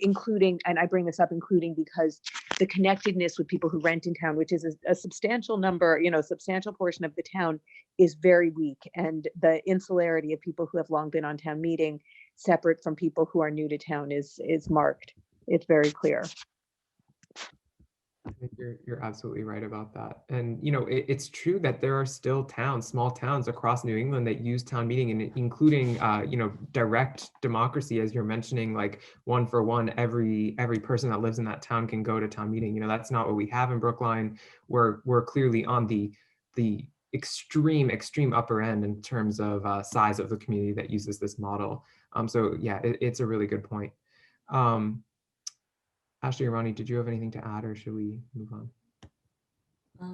I bring this up including because the connectedness with people who rent in town, which is a substantial number, you know, substantial portion of the town, is very weak. And the insularity of people who have long been on town meeting, separate from people who are new to town, is marked. It's very clear. I think you're absolutely right about that. And, you know, it's true that there are still small towns across New England that use town meeting, and including, you know, direct democracy, as you're mentioning, like one for one, every person that lives in that town can go to town meeting. You know, that's not what we have in Brookline. We're clearly on the extreme upper end in terms of size of the community that uses this model. So yeah, it's a really good point. Ashley or Ronnie, did you have anything to add, or should we move on?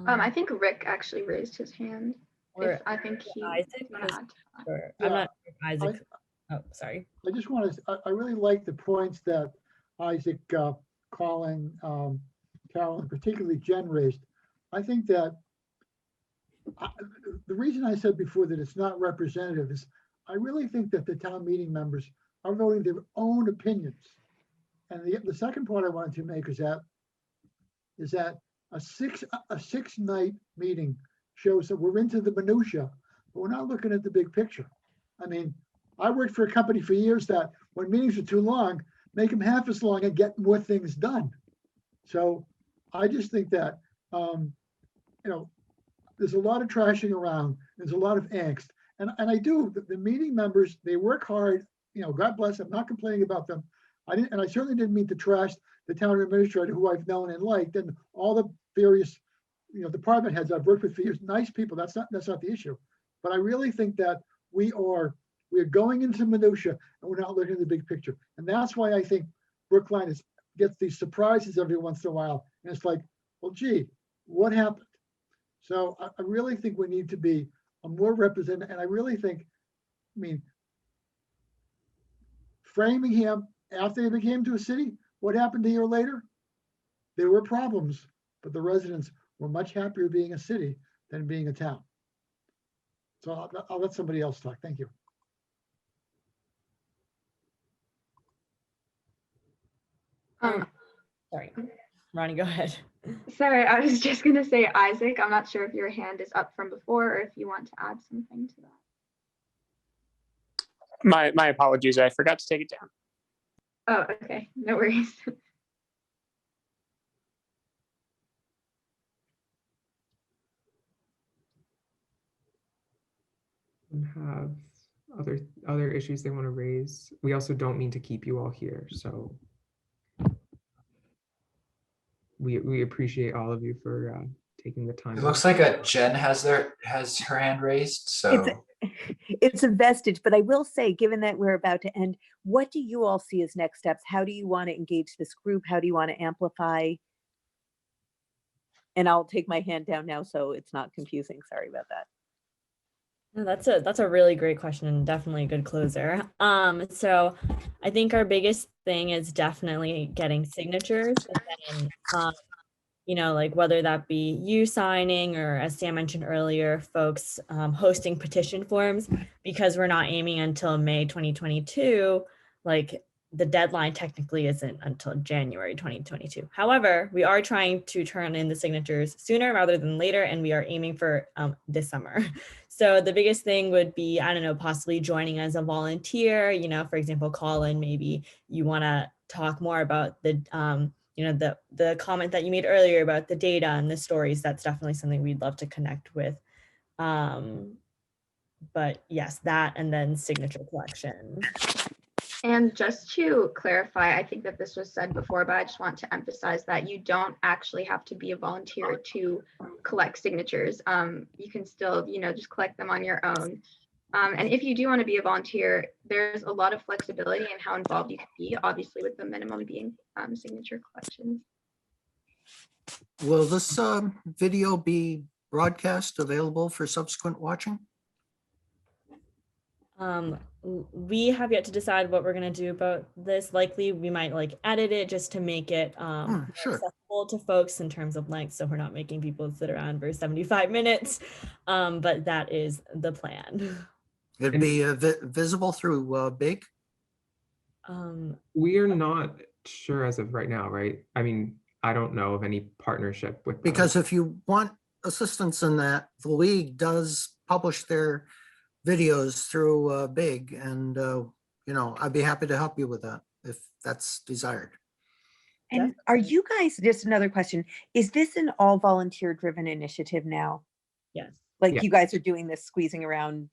I think Rick actually raised his hand. I think he. Isaac, Yeah. I'm not sure if Isaac. Oh, sorry. I just want to, I really like the points that Isaac, Colin, Carolyn, particularly Jen raised. I think that the reason I said before that it's not representative is I really think that the town meeting members are voting their own opinions. And the second point I wanted to make is that a six night meeting shows that we're into the minutia, but we're not looking at the big picture. I mean, I worked for a company for years that when meetings are too long, make them half as long and get more things done. So I just think that, you know, there's a lot of trashing around. There's a lot of angst. And I do, the meeting members, they work hard, you know, God bless them, I'm not complaining about them. I certainly didn't mean to trash the town administrator who I've known and liked, and all the various, you know, department heads I've worked with for years, nice people. That's not the issue. But I really think that we're going into minutia and we're not looking at the big picture. And that's why I think Brookline gets these surprises every once in a while. And it's like, well, gee, what happened? So I really think we need to be a more representative. And I really think, I mean, Framingham, after they became to a city, what happened a year later? There were problems, but the residents were much happier being a city than being a town. So I'll let somebody else talk. Thank you. Sorry, Ronnie, go ahead. Sorry, I was just going to say, Isaac, I'm not sure if your hand is up from before or if you want to add something to that. My apologies. I forgot to take it down. Oh, okay. No worries. Have other issues they want to raise. We also don't mean to keep you all here, so we appreciate all of you for taking the time. It looks like Jen has her hand raised. So it's a vestige, but I will say, given that we're about to end, what do you all see as next steps? How do you want to engage this group? How do you want to amplify? And I'll take my hand down now so it's not confusing. Sorry about that. No, that's a really great question and definitely a good closer. So I think our biggest thing is definitely getting signatures, and then, you know, like whether that be you signing or, as Sam mentioned earlier, folks hosting petition forms, because we're not aiming until May 2022. Like the deadline technically isn't until January 2022. However, we are trying to turn in the signatures sooner rather than later, and we are aiming for this summer. So the biggest thing would be, I don't know, possibly joining as a volunteer. You know, for example, Colin, maybe you want to talk more about the, you know, the comment that you made earlier about the data and the stories. That's definitely something we'd love to connect with. But yes, that, and then signature collection. And just to clarify, I think that this was said before, but I just want to emphasize that you don't actually have to be a volunteer to collect signatures. You can still, you know, just collect them on your own. And if you do want to be a volunteer, there's a lot of flexibility in how involved you can be, obviously with the minimum being signature collections. Will this video be broadcast available for subsequent watching? We have yet to decide what we're going to do about this. Likely we might like edit it just to make it Sure. accessible to folks in terms of length, so we're not making people sit around for 75 minutes, but that is the plan. It'd be visible through Big? We are not sure as of right now, right? I mean, I don't know of any partnership with them. Because if you want assistance in that, the league does publish their videos through Big, and you know, I'd be happy to help you with that if that's desired. And are you guys, just another question, is this an all volunteer driven initiative now? Yes. Like you guys are doing this squeezing around.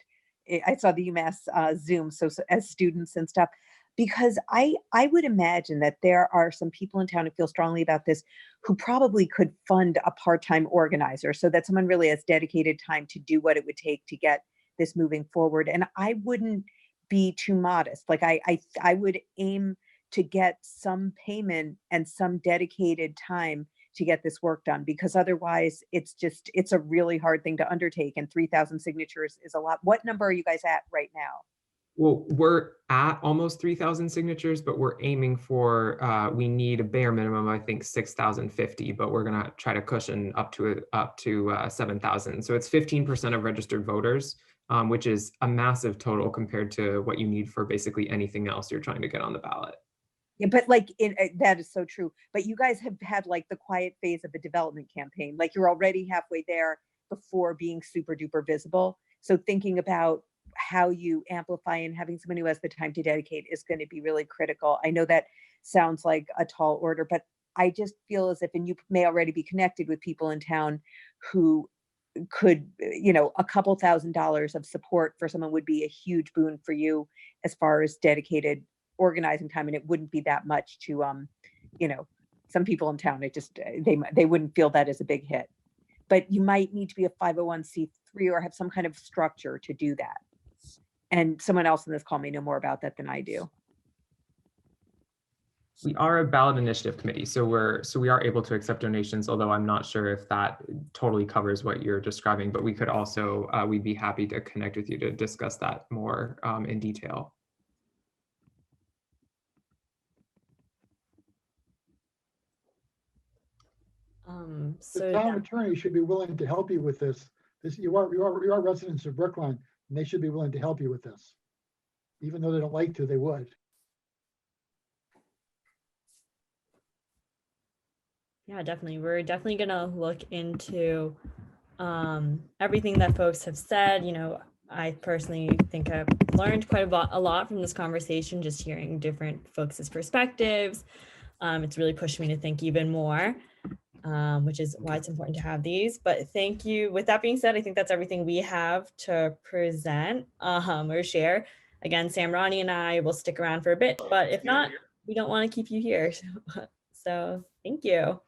I saw the UMass Zoom, so as students and stuff, because I would imagine that there are some people in town who feel strongly about this who probably could fund a part-time organizer so that someone really has dedicated time to do what it would take to get this moving forward. And I wouldn't be too modest. Like I would aim to get some payment and some dedicated time to get this work done, because otherwise it's a really hard thing to undertake, and 3,000 signatures is a lot. What number are you guys at right now? Well, we're at almost 3,000 signatures, but we're aiming for, we need a bare minimum, I think 6,050, but we're gonna try to cushion up to 7,000. So it's 15% of registered voters, which is a massive total compared to what you need for basically anything else you're trying to get on the ballot. Yeah, but like that is so true. But you guys have had like the quiet phase of a development campaign. Like you're already halfway there before being super duper visible. So thinking about how you amplify and having someone who has the time to dedicate is going to be really critical. I know that sounds like a tall order, but I just feel as if, and you may already be connected with people in town who could, you know, a couple $1,000s of support for someone would be a huge boon for you as far as dedicated organizing time. And it wouldn't be that much to, you know, some people in town, it just, they wouldn't feel that as a big hit. but you might need to be a 501c3 or have some kind of structure to do that. And someone else in this call may know more about that than I do. We are a ballot initiative committee, so we are able to accept donations, although I'm not sure if that totally covers what you're describing, but we could also, we'd be happy to connect with you to discuss that more in detail. The town attorney should be willing to help you with this. You are residents of Brookline, and they should be willing to help you with this. Even though they don't like to, they would. Yeah, definitely. We're definitely gonna look into everything that folks have said. You know, I personally think I've learned quite a lot from this conversation, just hearing different folks' perspectives. It's really pushed me to think even more, which is why it's important to have these. But thank you. With that being said, I think that's everything we have to present or share. Again, Sam, Ronnie, and I will stick around for a bit, but if not, we don't want to keep you here. So thank you.